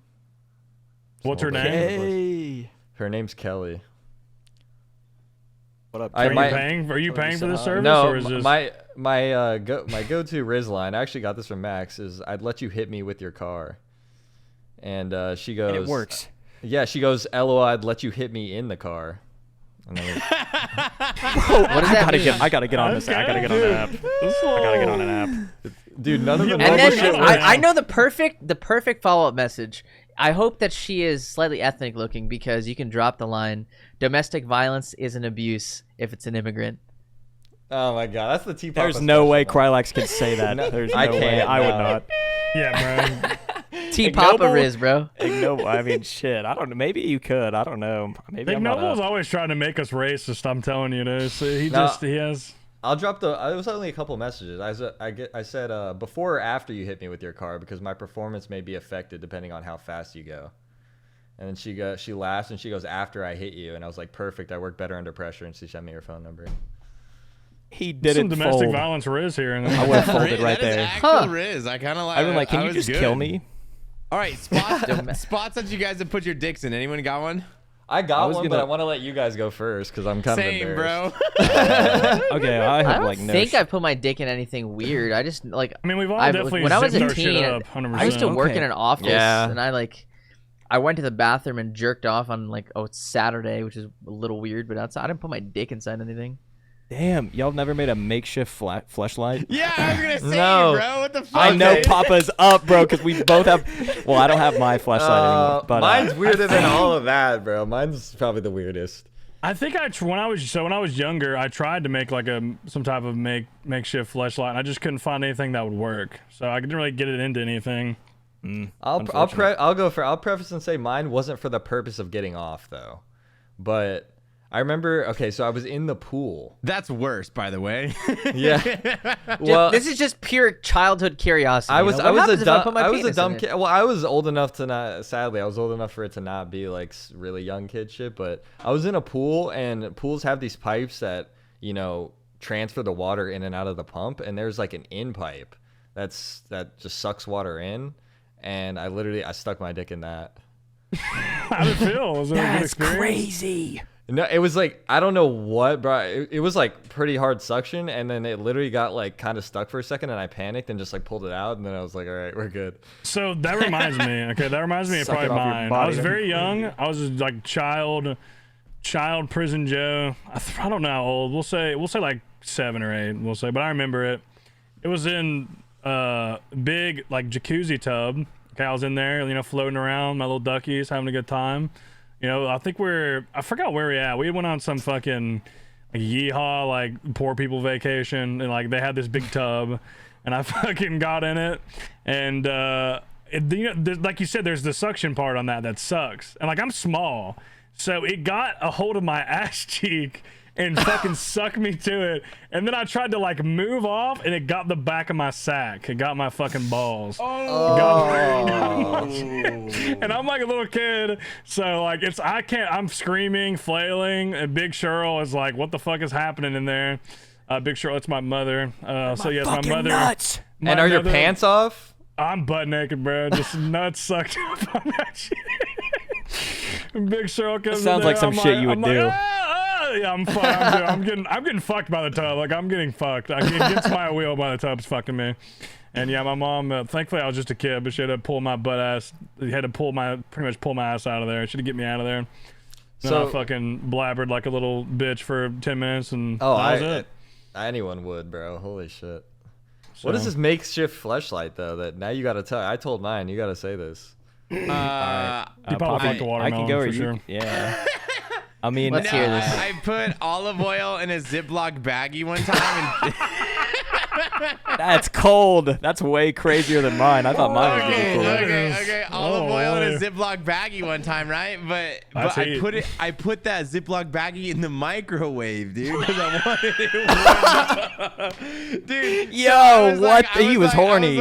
What's her Small name? W. Hey. Her name's Kelly. What up? I Are might- you paying for this No, service? No, or is this... my go-to Riz line. I actually got this from Max. Is I'd let you hit me with your car, and she goes. And it works. Yeah, she goes. LOL, I'd let you hit me in the car. And then What does that mean? I gotta get on this. I gotta get on an app. I gotta get on an app. dude, none of the Yeah, normal And then shit. shit works. I know the perfect follow-up message. I hope that she is slightly ethnic looking because you can drop the line, domestic violence is an abuse if it's an immigrant. Oh my god, that's the T. There's no way Krylax can say that. There's I no way. can't, I would no. not. Yeah, bro. T Papa Ignoble? Riz, bro. Ignoble. I mean, shit. I don't know. Maybe you could. I don't know. Maybe Big I'm not Noble's up. always trying to make us racist. I'm telling you this. He No. he has. I'll drop the. It was only a couple messages. I said before or after you hit me with your car because my performance may be affected depending on how fast you go. And then she laughs and she goes after I hit you and I was like perfect. I work better under pressure and she sent me her phone number. He Some didn't domestic fold. violence Riz here. And I would have folded Riz, right that is there. actual Huh. Riz. I kind of like. I've been like, can I you was just good. kill me? All right, spots that you guys have put your dicks in. Anyone got one? I got was one, but gonna- I want to let you guys go first because I'm kind Same, of bro. embarrassed. Okay, I I have don't like no. think I put my dick in anything weird. I just like I mean, we've all I've- definitely when I was zipped a our shit teen, up, 100%. I used to work Okay. in an office, Yeah. and I went to the bathroom and jerked off on like it's Saturday, which is a little weird, but outside I didn't put my dick inside anything. Damn, y'all never made a makeshift fleshlight? Yeah, I was gonna say, No. bro. What the fuck? I know Okay. Papa's up, bro, because we both have. Well, I don't have my flashlight anymore, but mine's weirder than all of that, bro. Mine's probably the weirdest. I think when I was younger, I tried to make like some type of makeshift fleshlight, and I just couldn't find anything that would work. So I didn't really get it into anything. I'll preface and say mine wasn't for the purpose of getting off though, but I remember. Okay, so I was in the pool. That's worse, by the way. Yeah. Well, This is just pure childhood curiosity. I was you know? I What was happens a if I dumb put my I was a penis dumb in it? kid. Well, I was old enough to not. Sadly, I was old enough for it to not be like really young kid shit. But I was in a pool, and pools have these pipes that transfer the water in and out of the pump, and there's like an in pipe that just sucks water in, and I stuck my dick in that. How did it feel? Was it a good experience? crazy. No, it was like, I don't know what, bro. It was like pretty hard suction, and then it literally got like kind of stuck for a second, and I panicked and just like pulled it out, and then I was like, all right, we're good. So that reminds me. Okay, that reminds me of Suck it probably off your mine. I body. was very young. I was like child prison Joe. I don't know how old. We'll say like 7 or 8. We'll say, but I remember it. It was in big like jacuzzi tub. Okay, I was in there, you know, floating around, my little duckies, having a good time. You know, I forgot where we at. We went on some fucking like yeehaw, like poor people vacation, and like they had this big tub, and I fucking got in it, and you know, like you said, there's the suction part on that sucks, and like I'm small, so it got a hold of my ass cheek and fucking sucked me to it, and then I tried to like move off, and it got the back of my sack. It got my fucking balls. And I'm like a little kid, so like I'm screaming, flailing, and Big Cheryl is like, what the fuck is happening in there? Big Cheryl, it's my mother. So yes, my mother. Nuts. my And are your mother- pants off? I'm butt naked, bro. Just nuts sucked up on that shit. Big Cheryl comes in sounds like there, some I'm shit you would I'm like, do. Yeah, I'm getting fucked by the tub. Like I'm getting fucked. I get against my wheel by the tub's fucking me. And yeah, my mom. Thankfully, I was just a kid, but she had to pull my butt ass. She had to pretty much pull my ass out of there. She had to get me out of there. Then I fucking blabbered like a little bitch for 10 minutes, and Oh, that was it. anyone would, bro. Holy shit. So, What is this makeshift fleshlight though? That now you gotta tell. I told mine. You gotta say this. You probably Poppy, fucked a watermelon I can go for or sure. Yeah. I mean, Let's hear this. I put olive oil in a Ziploc baggie one time. that's cold. That's way crazier than mine. I thought mine was Okay, really cool. okay. Olive Oh, oil in a boy. Ziploc baggie one time, right? But That's I heat. put that Ziploc baggie in the microwave, dude, because I wanted it warm. Dude, Yo, I was what? like- I He was horny.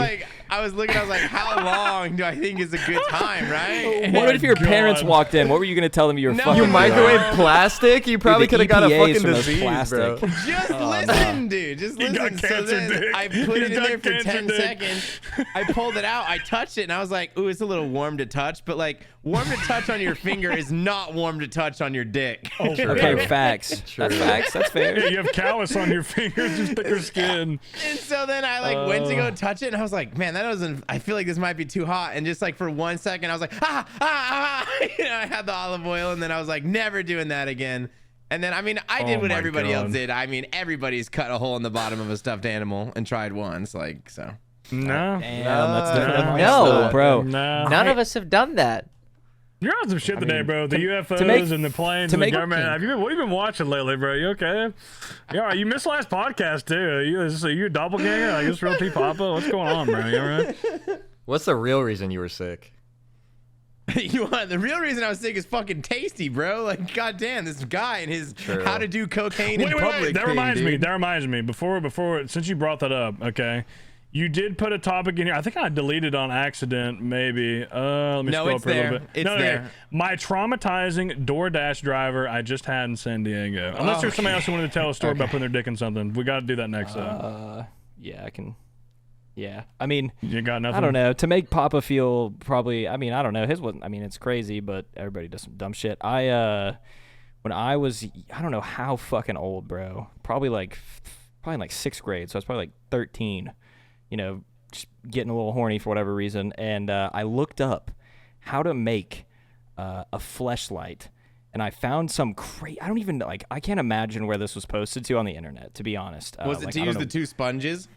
I was looking. I was like, how long do I think is a good time, right? What if your God. parents walked in? What were you gonna tell them you were No, fucking? you Microwave plastic? You probably the could have got a EPAs fucking from those disease, bro. plastic. Just listen, dude. Just He got listen. So cancer, then dude. I put He it in got there for cancer, 10 dude. seconds. I pulled it out. I touched it, and I was like, ooh, it's a little warm to touch. But, like, warm to touch on your finger is not warm to touch on your dick. Okay, facts. That's facts. That's Yeah, fair. you have callus on your fingers, just thicker skin. And so then I, like, went to go touch it, and I was like, man, that doesn't, I feel like this might be too hot. And just, like, for 1 second, I was like, You know, I had the olive oil, and then I was like, never doing that again. And then, I mean, I did Oh what my everybody else God. did. I mean, everybody's cut a hole in the bottom of a stuffed animal and tried once, like, so. No. Damn, that's different. than mine No. still, bro. No. None of us have done that. You're on some shit today, mean, bro. The UFOs to make- and the planes to and the make- government. What have you been watching lately, bro? You okay? Yeah, you missed last podcast too. Are you a doppelganger? Like this real T Papa? What's going on, bro? You alright? What's the real reason you were sick? The real reason I was sick is fucking Tasty, bro. Like, goddamn, this guy and his True. how to do cocaine in public. That thing, reminds me. dude. That reminds me. Before, since you brought that up, okay. You did put a topic in here. I think I deleted on accident, maybe. Let me No, scroll it's up a little there. bit. It's no, okay. there. My traumatizing DoorDash driver I just had in San Diego. Unless there's somebody else who wanted to tell a story about putting their dick in something. We got to do that next time. Yeah, I can. Yeah, I mean, You got nothing? I don't know. To make Papa feel probably, I mean, I don't know. His wasn't. I mean, it's crazy, but everybody does some dumb shit. When I was, I don't know how fucking old, bro. Probably like 6th grade. So I was probably like 13. You know, just getting a little horny for whatever reason, and I looked up how to make a fleshlight, and I found some I don't even like. I can't imagine where this was posted to on the internet. To be honest, Was it like, to I use don't the know. 2 sponges?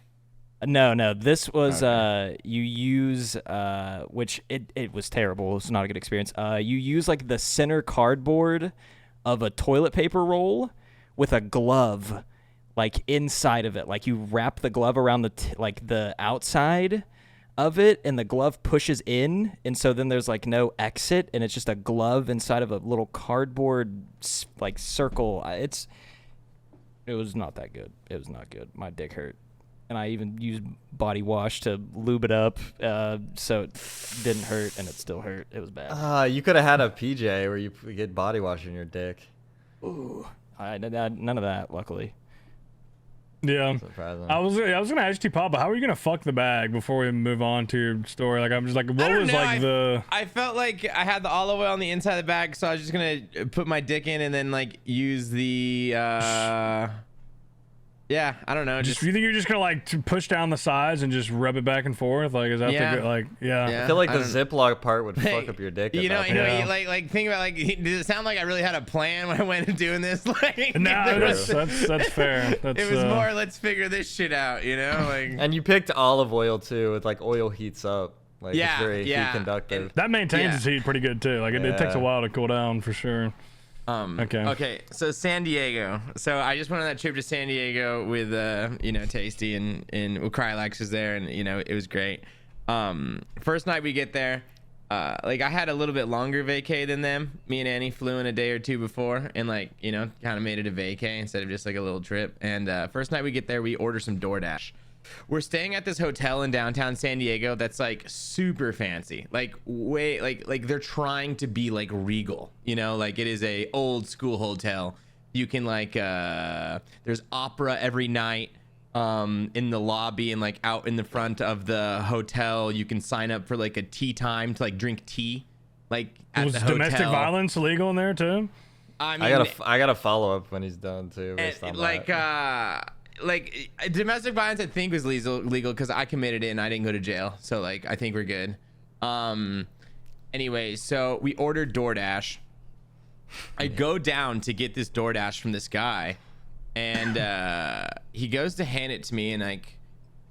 No. This was you use which it was terrible. It's not a good experience. You use like the center cardboard of a toilet paper roll with a glove like inside of it. Like you wrap the glove around the outside of it, and the glove pushes in, and so then there's like no exit, and it's just a glove inside of a little cardboard like circle. It was not that good. It was not good. My dick hurt. And I even used body wash to lube it up, so it didn't hurt, and it still hurt. It was bad. You could have had a PJ where you get body wash in your dick. None of that, luckily. Yeah. Surprising. I was gonna ask you, Papa, how are you gonna fuck the bag before we move on to your story? Like, I'm just like, I what don't was know, like the? I felt like I had the olive oil on the inside of the bag, so I was just gonna put my dick in and then like use the yeah, I don't know, Just you think you're just gonna like push down the sides and just rub it back and forth? Like, is that Yeah. the like? Yeah. Yeah. I feel like the don't- Ziploc part would Hey, fuck up your dick. You know, at that you know, point. Yeah. like think about like, did it sound like I really had a plan when I went and doing this? Like, No, there was- that's fair. That's, it was more, let's figure this shit out, you know, like. And you picked olive oil too. It's like oil heats up. Like Yeah, it's very yeah. heat conductive. that maintains Yeah. its heat pretty good too. Like, it takes a Yeah. while to cool down for sure. Okay. So San Diego. So I just went on that trip to San Diego with you know, Tasty and Krylex was there, and you know, it was great. First night we get there, like I had a little bit longer vacay than them. Me and Annie flew in a day or two before, and like, you know, kind of made it a vacay instead of just like a little trip. And first night we get there, we order some DoorDash. We're staying at this hotel in downtown San Diego that's like super fancy, like way like they're trying to be like regal, you know, like it is a old school hotel. You can like there's opera every night in the lobby and like out in the front of the hotel. You can sign up for like a tea time to like drink tea, like at Was the hotel. domestic violence illegal in there too? I mean, I gotta follow up when he's done too. Based on like that. like domestic violence I think was legal because I committed it and I didn't go to jail, so like I think we're good. Anyway, so we ordered DoorDash. I go down to get this DoorDash from this guy, and he goes to hand it to me, and like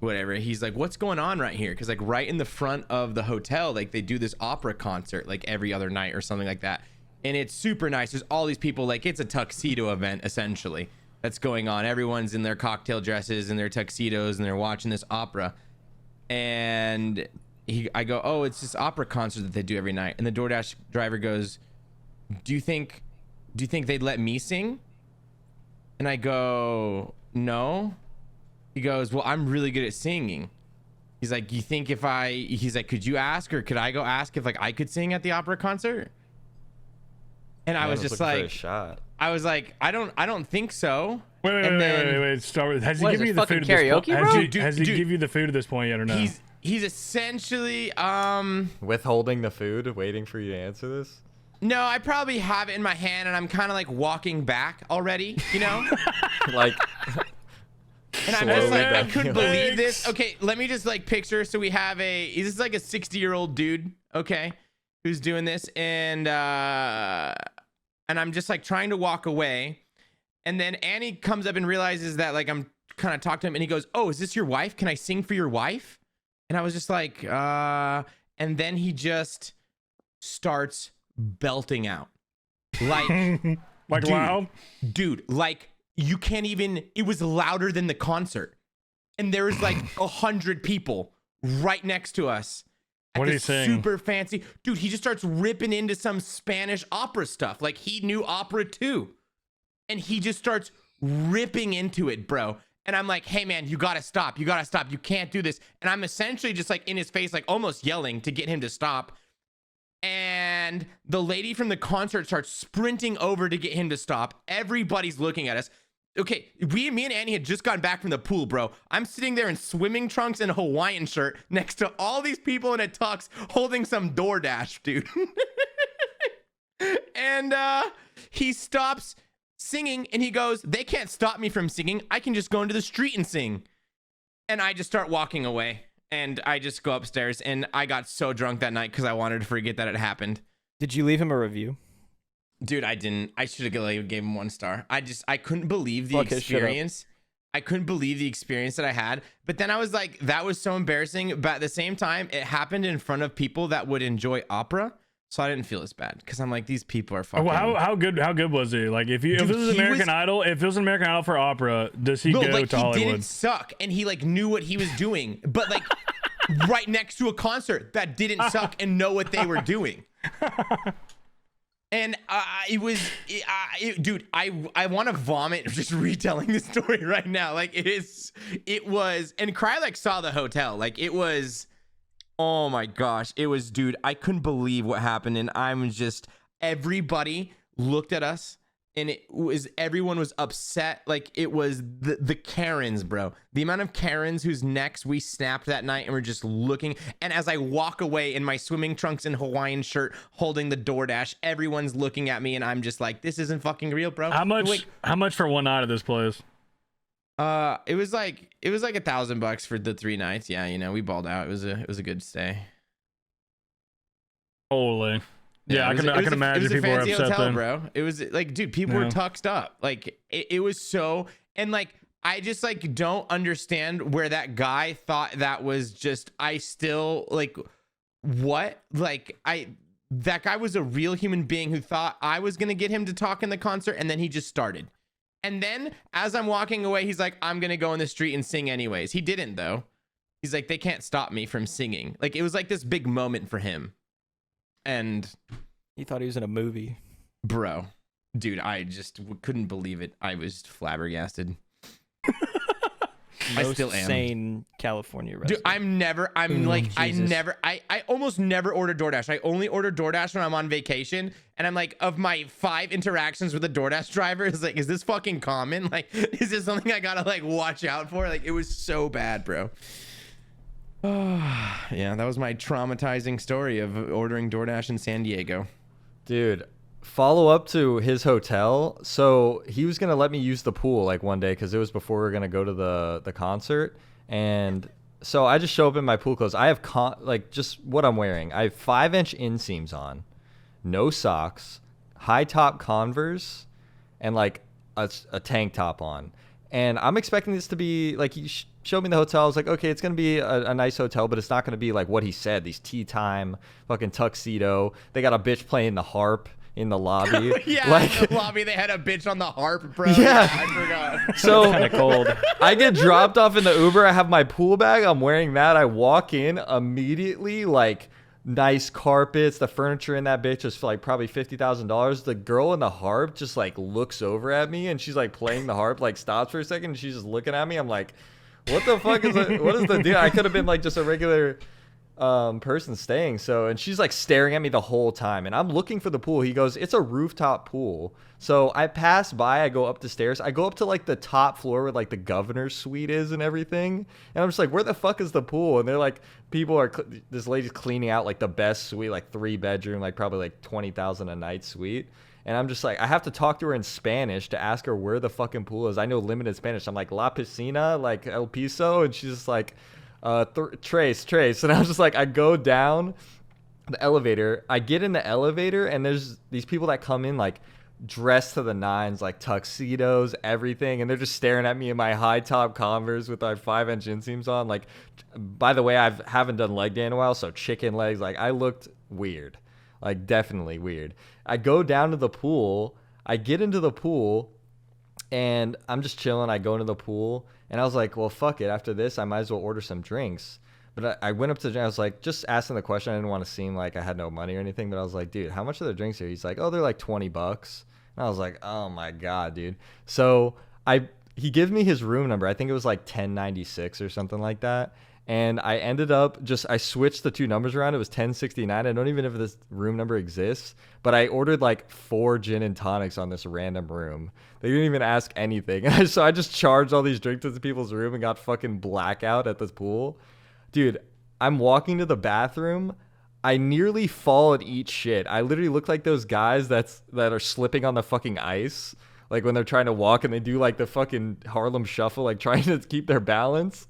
whatever, he's like, what's going on right here? Because like right in the front of the hotel, like they do this opera concert like every other night or something like that, and it's super nice. There's all these people, like it's a tuxedo event essentially that's going on. Everyone's in their cocktail dresses and their tuxedos, and they're watching this opera. And I go, oh, it's this opera concert that they do every night. And the DoorDash driver goes, do you think they'd let me sing? And I go, no. He goes, well, I'm really good at singing. He's like, you think he's like, could you ask, or could I go ask if like I could sing at the opera concert? And I was just looking for a like, shot. I was like, I don't think so. Wait. And then Wait. Start with. Has he What, given is you it the food fucking at this point? karaoke, Has bro? he, Dude, has he dude. give you the food at this point yet or no? He's essentially Withholding the food, waiting for you to answer this. no, I probably have it in my hand and I'm kind of like walking back already, you know? Like, And I'm just slowly like, I backing couldn't up. believe this. Okay, let me just like picture. So we have this is like a 60-year-old dude, okay, who's doing this, and I'm just like trying to walk away, and then Annie comes up and realizes that like I'm kind of talking to him, and he goes, "Oh, is this your wife? Can I sing for your wife?" And I was just like, and then he just starts belting out, like, like dude. loud. dude, like you can't even, it was louder than the concert, and there was like 100 people right next to us at What did he this sing? super fancy dude. He just starts ripping into some Spanish opera stuff, like he knew opera too, and he just starts ripping into it, bro. And I'm like, hey man, you gotta stop, you can't do this. And I'm essentially just like in his face, like almost yelling to get him to stop. And the lady from the concert starts sprinting over to get him to stop. Everybody's looking at us. Okay, me and Annie had just gotten back from the pool, bro. I'm sitting there in swimming trunks and a Hawaiian shirt next to all these people in a tux holding some DoorDash, dude. And he stops singing and he goes, they can't stop me from singing. I can just go into the street and sing. And I just start walking away. And I just go upstairs, and I got so drunk that night because I wanted to forget that it happened. Did you leave him a review? Dude, I didn't. I should have gave him 1 star. I couldn't believe the Fuck his shit up. experience. I couldn't believe the experience that I had. But then I was like, that was so embarrassing. But at the same time, it happened in front of people that would enjoy opera. So I didn't feel as bad because I'm like, these people are fucking. Well, how good was he? Like, if Dude, it was he American was- Idol, if it was an American Idol for opera, does he No, go like to he Hollywood? didn't suck, and he like knew what he was doing, but like right next to a concert that didn't suck and know what they were doing. And dude, I want to vomit just retelling this story right now. Like it was, and Krylex saw the hotel. Like it was, oh my gosh, it was, dude, I couldn't believe what happened. And I'm just, everybody looked at us and everyone was upset. Like, it was the Karens, bro. The amount of Karens whose necks we snapped that night and were just looking. And as I walk away in my swimming trunks and Hawaiian shirt holding the DoorDash, everyone's looking at me and I'm just like, this isn't fucking real, bro. How much? Like, How much for one night of this place? it was like $1,000 for the 3 nights. Yeah, you know, we balled out. It was a good stay. Holy. Yeah, I can imagine it was a people were fancy upset hotel, then. bro. It was like, dude, people were tuxed up. Like, it was so, and like, I just like don't understand where that guy thought that was just, I still like, what? Like, that guy was a real human being who thought I was going to get him to talk in the concert, and then he just started. And then as I'm walking away, he's like, I'm going to go in the street and sing anyways. He didn't, though. He's like, they can't stop me from singing. Like, it was like this big moment for him. And He thought he was in a movie. bro, dude, I just couldn't believe it. I was flabbergasted. I Most still am. sane California Dude, resident. I almost never order DoorDash. I only order DoorDash when I'm on vacation. And I'm like, of my 5 interactions with a DoorDash driver, is like, is this fucking common? Like, is this something I gotta like watch out for? Like, it was so bad, bro. Yeah, that was my traumatizing story of ordering DoorDash in San Diego. Dude, follow up to his hotel. So he was gonna let me use the pool like one day because it was before we were gonna go to the concert, and so I just show up in my pool clothes. I have like just what I'm wearing. I have 5-inch inseams on, no socks, high top Converse, and like a tank top on. And I'm expecting this to be like, he showed me the hotel. I was like, okay, it's going to be a nice hotel, but it's not going to be like what he said. These tea time, fucking tuxedo. They got a bitch playing the harp in the lobby. Yeah, like, in the lobby they had a bitch on the harp, bro. Yeah. I forgot. so Kind of cold. I get dropped off in the Uber. I have my pool bag. I'm wearing that. I walk in immediately, like, nice carpets. The furniture in that bitch is like probably $50,000. The girl in the harp just like looks over at me and she's like playing the harp, like stops for a second and she's just looking at me. I'm like, what the fuck is it? What is the deal? I could have been like just a regular person staying. So, and she's like staring at me the whole time and I'm looking for the pool. He goes, it's a rooftop pool. So I pass by, I go up the stairs. I go up to like the top floor where like the governor's suite is and everything. And I'm just like, where the fuck is the pool? And they're like, people are, this lady's cleaning out like the best suite, like 3-bedroom, like probably like 20,000 a night suite. And I'm just like, I have to talk to her in Spanish to ask her where the fucking pool is. I know limited Spanish. I'm like, La Piscina, like El Piso. And she's just like, Trace. And I was just like, I go down the elevator. I get in the elevator and there's these people that come in like dressed to the nines, like tuxedos, everything. And they're just staring at me in my high top Converse with my 5-inch inseams on. Like, by the way, I haven't done leg day in a while. So chicken legs, like I looked weird, like definitely weird. I go down to the pool. I get into the pool and I'm just chilling. I go into the pool and I was like, well, fuck it. After this, I might as well order some drinks. But I went up to the drink. I was like, just asking the question. I didn't want to seem like I had no money or anything. But I was like, dude, how much are the drinks here? He's like, oh, they're like $20. And I was like, oh my God, dude. So he gives me his room number. I think it was like 1096 or something like that. And I ended up I switched the 2 numbers around. It was 1069. I don't even know if this room number exists, but I ordered like 4 gin and tonics on this random room. They didn't even ask anything. So I just charged all these drinks to people's room and got fucking blackout at this pool. Dude, I'm walking to the bathroom. I nearly fall and eat shit. I literally look like those guys that are slipping on the fucking ice. Like when they're trying to walk and they do like the fucking Harlem Shuffle, like trying to keep their balance.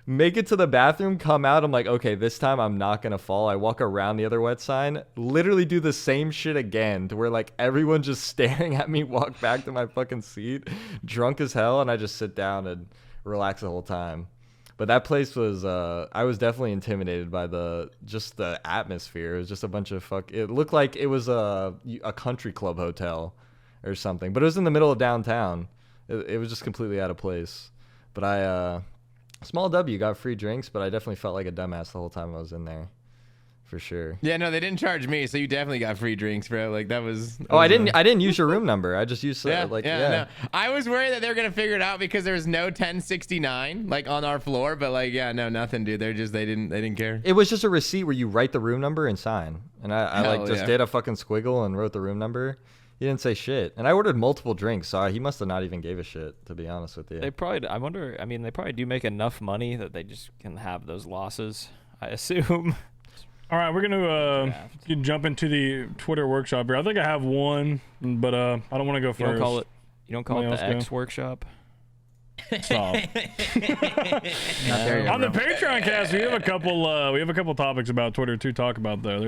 Make it to the bathroom, come out. I'm like, okay, this time I'm not going to fall. I walk around the other wet sign, literally do the same shit again to where like everyone's just staring at me, walk back to my fucking seat, drunk as hell. And I just sit down and relax the whole time. But that place was, I was definitely intimidated by just the atmosphere. It was just a bunch of it looked like it was a country club hotel or something, but it was in the middle of downtown. It was just completely out of place. But small W, got free drinks, but I definitely felt like a dumbass the whole time I was in there. For sure. Yeah, no, they didn't charge me, so you definitely got free drinks, bro. Like that was. I didn't use your room number. I just used No. I was worried that they were gonna figure it out because there was no 1069 like on our floor, but like no, nothing, dude. They didn't care. It was just a receipt where you write the room number and sign, and I like just did a fucking squiggle and wrote the room number, He didn't say shit. And I ordered multiple drinks, so he must have not even gave a shit, to be honest with you. They probably. I wonder. I mean, they probably do make enough money that they just can have those losses. I assume. All right, we're gonna jump into the Twitter workshop here. I think I have one, but I don't want to go first. You don't call it. You don't call Somebody it the else X workshop. Stop. Not there yet, On the bro. Patreon cast, we have a couple topics about Twitter to talk about though.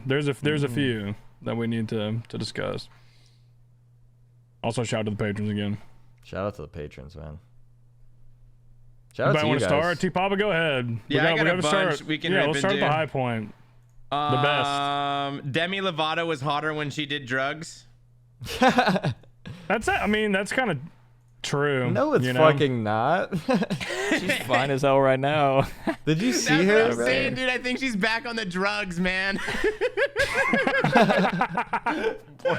There's a few that we need to discuss. Also, shout out to the patrons again. Shout out to the patrons, man. Shout out Anybody to you want to guys. start? T-Papa, go ahead. Yeah, I got a gotta bunch start. we can yeah, rip let's start at the into. high point. The best. Demi Lovato was hotter when she did drugs. That's it. I mean, that's kind of true. No, it's you know? fucking not. She's fine as hell right now. Did you see That's her? what I'm bro? saying, dude. I think she's back on the drugs, man.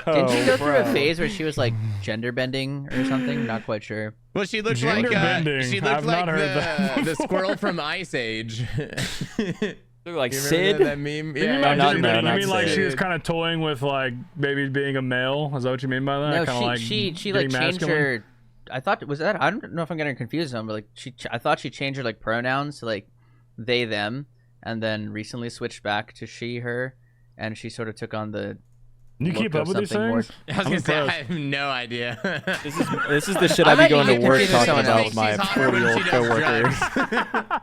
Didn't she go through a bro. phase where she was like gender bending or something? Not quite sure. Well, she looked Gender like bending. she I've looked like not heard that the squirrel from Ice Age. Like You remember Sid. that meme? You mean No, by not- gender no, bending, not you mean like she Sid. was kind of toying with like maybe being a male? Is that what you mean by that? No, Kinda like she getting like changed masculine? her. I thought was that. I don't know if I'm getting confused on, but like I thought she changed her like pronouns to like they them, and then recently switched back to she her, and she sort of took on the. You keep look up of with these something more- things? I was I'm gonna say I impressed. have no idea. This is the shit I I be bet going you to get work confused with talking someone about else. with my She's hotter when 40-year-old she does coworker. drugs.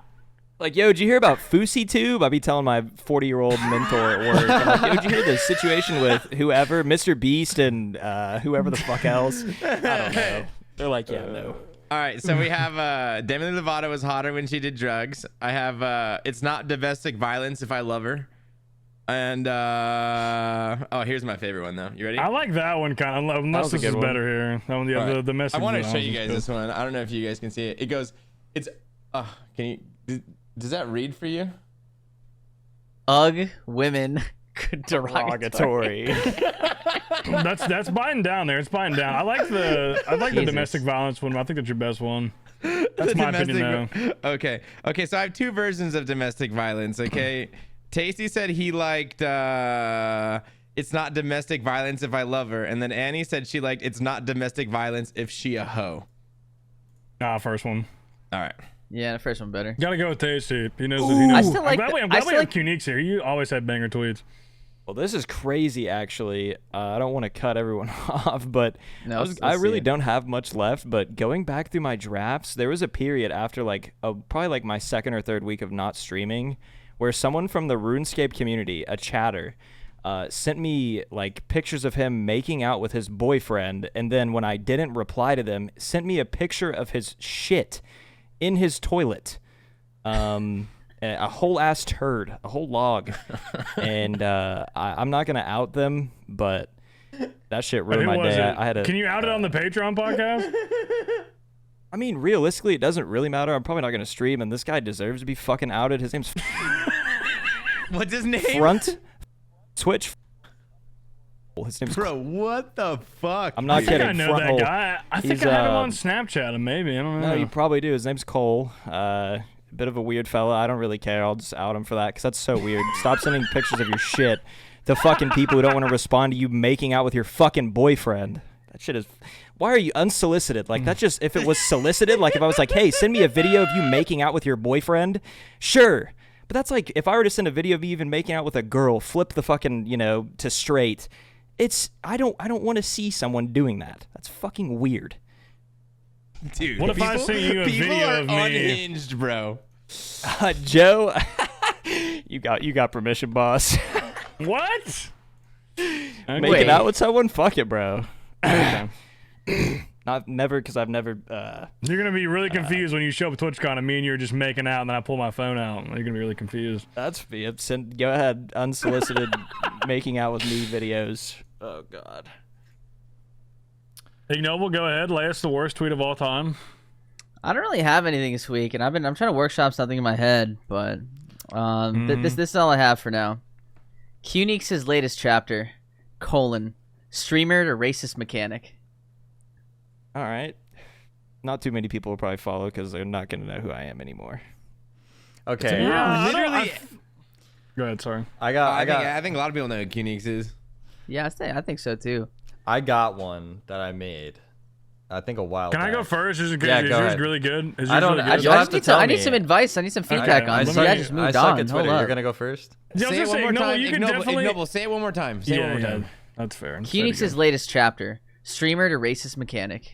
Like, yo, did you hear about FouseyTube? I be telling my 40-year-old mentor at work. I'm like, yo, did you hear the situation with whoever, Mr. Beast and whoever the fuck else? I don't know. They're like, yeah, no. All right, so we have Demi Lovato was hotter when she did drugs. I have it's not domestic violence if I love her. And oh, here's my favorite one though. You ready? I like that one kind of. Unless was a this good is one. better here. That one, yeah, All right. the message. I want to is show you awesome. guys this one. I don't know if you guys can see it. It goes, it's can you does that read for you? Ugh, women, derogatory. That's biting down there. It's biting down. I like the Jesus. domestic violence one. I think that's your best one. That's my opinion though. Okay. So I have two versions of domestic violence. Okay. Tasty said he liked it's not domestic violence if I love her, and then Annie said she liked it's not domestic violence if she a hoe. Nah, first one. All right. Yeah, the first one better. Gotta go with Tasty. He knows. He knows. I still like I'm glad we, the- I'm I glad we still have like- Qneeks here. You always have banger tweets. Well, this is crazy, actually. I don't want to cut everyone off, but No, let's I see really it. don't have much left. But going back through my drafts, there was a period after probably like my second or third week of not streaming where someone from the RuneScape community, a chatter, sent me like pictures of him making out with his boyfriend, and then when I didn't reply to them, sent me a picture of his shit in his toilet. A whole ass turd, a whole log, and I'm not gonna out them, but that shit ruined Who my was day. it? I had a. Can you out it on the Patreon podcast? I mean, realistically, it doesn't really matter. I'm probably not gonna stream, and this guy deserves to be fucking outed. His name's What's his name? Front Twitch. His name's. Bro, what the fuck? I'm I not think kidding. I know Front that hole. guy. I think He's, I have him on Snapchat, maybe. I don't know. No, you probably do. His name's Cole. Bit of a weird fella. I don't really care. I'll just out him for that because that's so weird. Stop sending pictures of your shit to fucking people who don't want to respond to you making out with your fucking boyfriend. That shit is. Why are you unsolicited? Like, that's just, if it was solicited, like if I was like, hey, send me a video of you making out with your boyfriend, sure. But that's like, if I were to send a video of you even making out with a girl, flip the fucking, to straight. I don't want to see someone doing that. That's fucking weird. Dude, What if I sent you a people video are of me? unhinged, bro. Joe, you got permission, boss. What? Making Wait. out with someone? Fuck it, bro. Okay. Never, because I've never. You're gonna be really confused when you show up at TwitchCon and me and you're just making out, and then I pull my phone out. You're gonna be really confused. That's me. Go ahead, unsolicited making out with me videos. Oh God. Ignoble, go ahead. Lay us the worst tweet of all time. I don't really have anything this week, and I'm trying to workshop something in my head, but this is all I have for now. Qneeks' latest chapter: streamer to racist mechanic. All right. Not too many people will probably follow because they're not gonna know who I am anymore. Okay. Yeah, Literally, Go ahead. Sorry. I got I think a lot of people know who Qneeks is. Yeah, I think so too. I got one that I made. I think a while Can I go back. first? Is Yeah, yours go ahead. really good? Is I yours don't- really I good? You'll I have just to need tell I need me. some advice. I need some feedback Okay, on let this. me- Yeah, I just I moved suck on. at Hold Twitter. You're up. gonna go first. Yeah, I was Say it gonna one say, more Ignoble, time. you can Ignoble, definitely. Ignoble, say it one more time. Say it one more time. That's fair. Say it Phoenix's again. latest chapter: streamer to racist mechanic.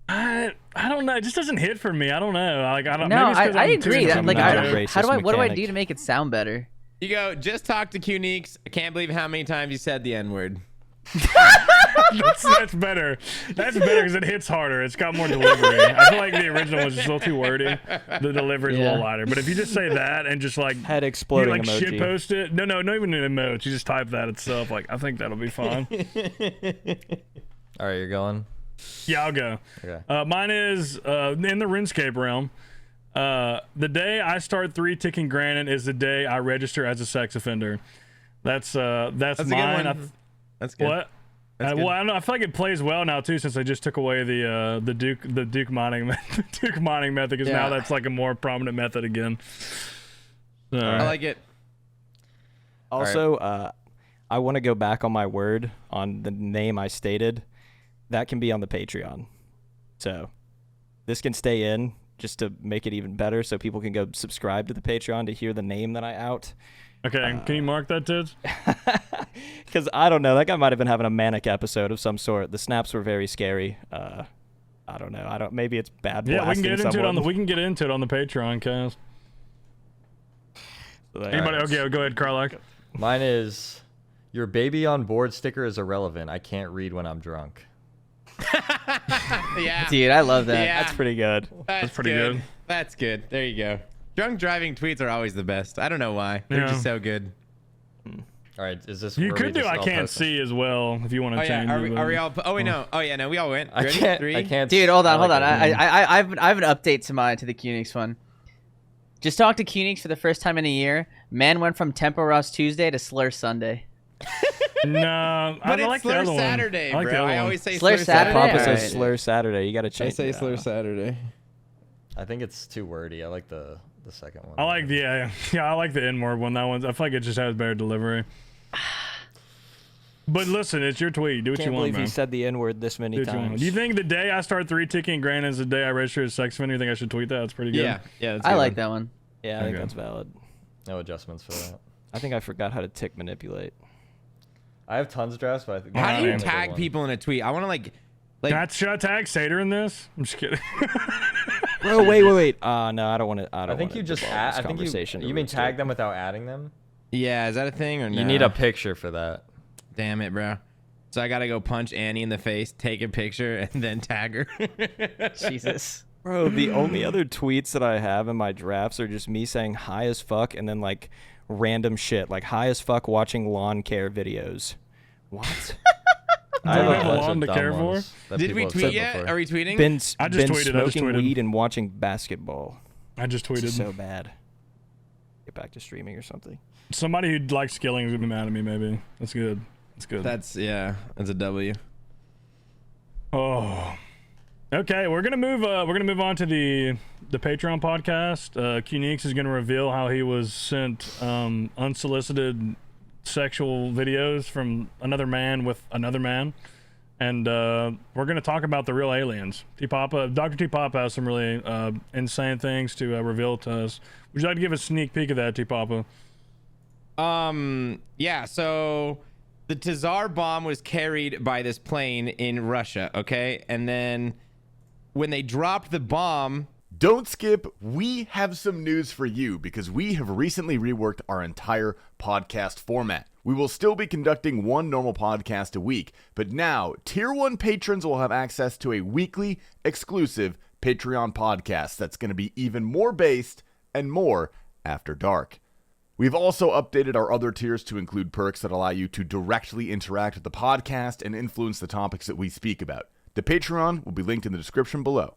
I don't know. It just doesn't hit for me. I don't know. Like I don't. No, maybe it's 'cause I I'm agree. too That, like, not a into it. racist how do I? What do I mechanic. do to make it sound better? You go, just talk to Qneeks. I can't believe how many times you said the N-word. That's better. That's better because it hits harder. It's got more delivery. I feel like the original was just a little too wordy. The delivery's a little Yeah. lighter. But if you just say that and just like Head you exploding like emoji. shit post it, no, not even an emote. You just type that itself. Like I think that'll be fine. All right, you're going. Yeah, I'll go. Okay. Mine is in the RuneScape realm. The day I start 3-ticking Granite is the day I register as a sex offender. That's That's a good mine. one. That's good. What? That's Well, good. I don't know. I feel like it plays well now too, since I just took away the Duke mining Duke mining method, because now Yeah. that's like a more prominent method again. So, I like it. Also, I want to go back on my word on the name I stated. That can be on the Patreon. So this can stay in just to make it even better, so people can go subscribe to the Patreon to hear the name that I out. okay, can you mark that, Tids? Because I don't know, that guy might have been having a manic episode of some sort. The snaps were very scary. I don't know. Maybe it's bad. Yeah, we can get into it on the someone. Patreon cast. So there. Anybody? Okay, go ahead, Carlock. Mine is your baby on board sticker is irrelevant. I can't read when I'm drunk. Yeah. Dude, I love that. Yeah. That's pretty good. That's pretty good. That's good. There you go. Drunk driving tweets are always the best. I don't know why. They're Yeah. just so good. All right, is this? You where we could do just I all can't post them? see as well if you want to Oh change yeah. it. Are we all? Oh wait, no. Oh yeah, no. We all went. I Ready? can't. Three. I can't. Dude, hold on, like hold on. it. I have an update to the Qneeks one. Just talked to Qneeks for the first time in a year. Man went from Tempo Ross Tuesday to Slur Sunday. No, But I it's like the Slur other one. Saturday, I like the bro. other I one. always say Slur Slur Saturday? Papa Saturday. says Alright. Slur Saturday. You got to I change say it. Slur Saturday. I think it's too wordy. I like the second one. I like the I like the N-word one. That one, I feel like it just has better delivery. But listen, it's your tweet. Do what Can't you want, believe man. he said the N-word this many Do what you want. times. Do you think the day I start 3-ticking Granite is the day I register as sex offender? You think I should tweet that? That's pretty good. Yeah. Yeah. That's a I good like one. that one. Yeah, I think Okay. that's valid. No adjustments for that. I think I forgot how to tick manipulate. I have tons of drafts, but I think How do you that's the tag one. people in a tweet? I want to like. Should I tag Sater in this? I'm just kidding. Bro, wait. No, I don't want to. I think you just add. I think you mean tag them without adding them. Yeah. Is that a thing or no? You need a picture for that. Damn it, bro. So I gotta go punch Annie in the face, take a picture, and then tag her. Jesus. Bro, the only other tweets that I have in my drafts are just me saying high as fuck and then like random shit, like high as fuck watching lawn care videos. What? I Do have we a have a bunch lawn of to dumb care for? ones that Did people we have tweet said yet? before. Are we tweeting? Been I just been tweeted, I just smoking tweeted. weed and watching basketball. I just It's tweeted. so bad. Get back to streaming or something. Somebody who likes Skilling is gonna be mad at me. Maybe that's good. That's good. That's a W. Oh. Okay, we're gonna move on to the Patreon podcast. Qneeks is gonna reveal how he was sent unsolicited sexual videos from another man with another man, and we're gonna talk about the real aliens. Dr. T Papa has some really insane things to reveal to us. Would you like to give a sneak peek of that, T Papa? Yeah, so the Tsar bomb was carried by this plane in Russia, okay? And then when they dropped the bomb, Don't skip. We have some news for you because we have recently reworked our entire podcast format. We will still be conducting one normal podcast a week, but now Tier 1 patrons will have access to a weekly exclusive Patreon podcast that's going to be even more based and more after dark. We've also updated our other tiers to include perks that allow you to directly interact with the podcast and influence the topics that we speak about. The Patreon will be linked in the description below.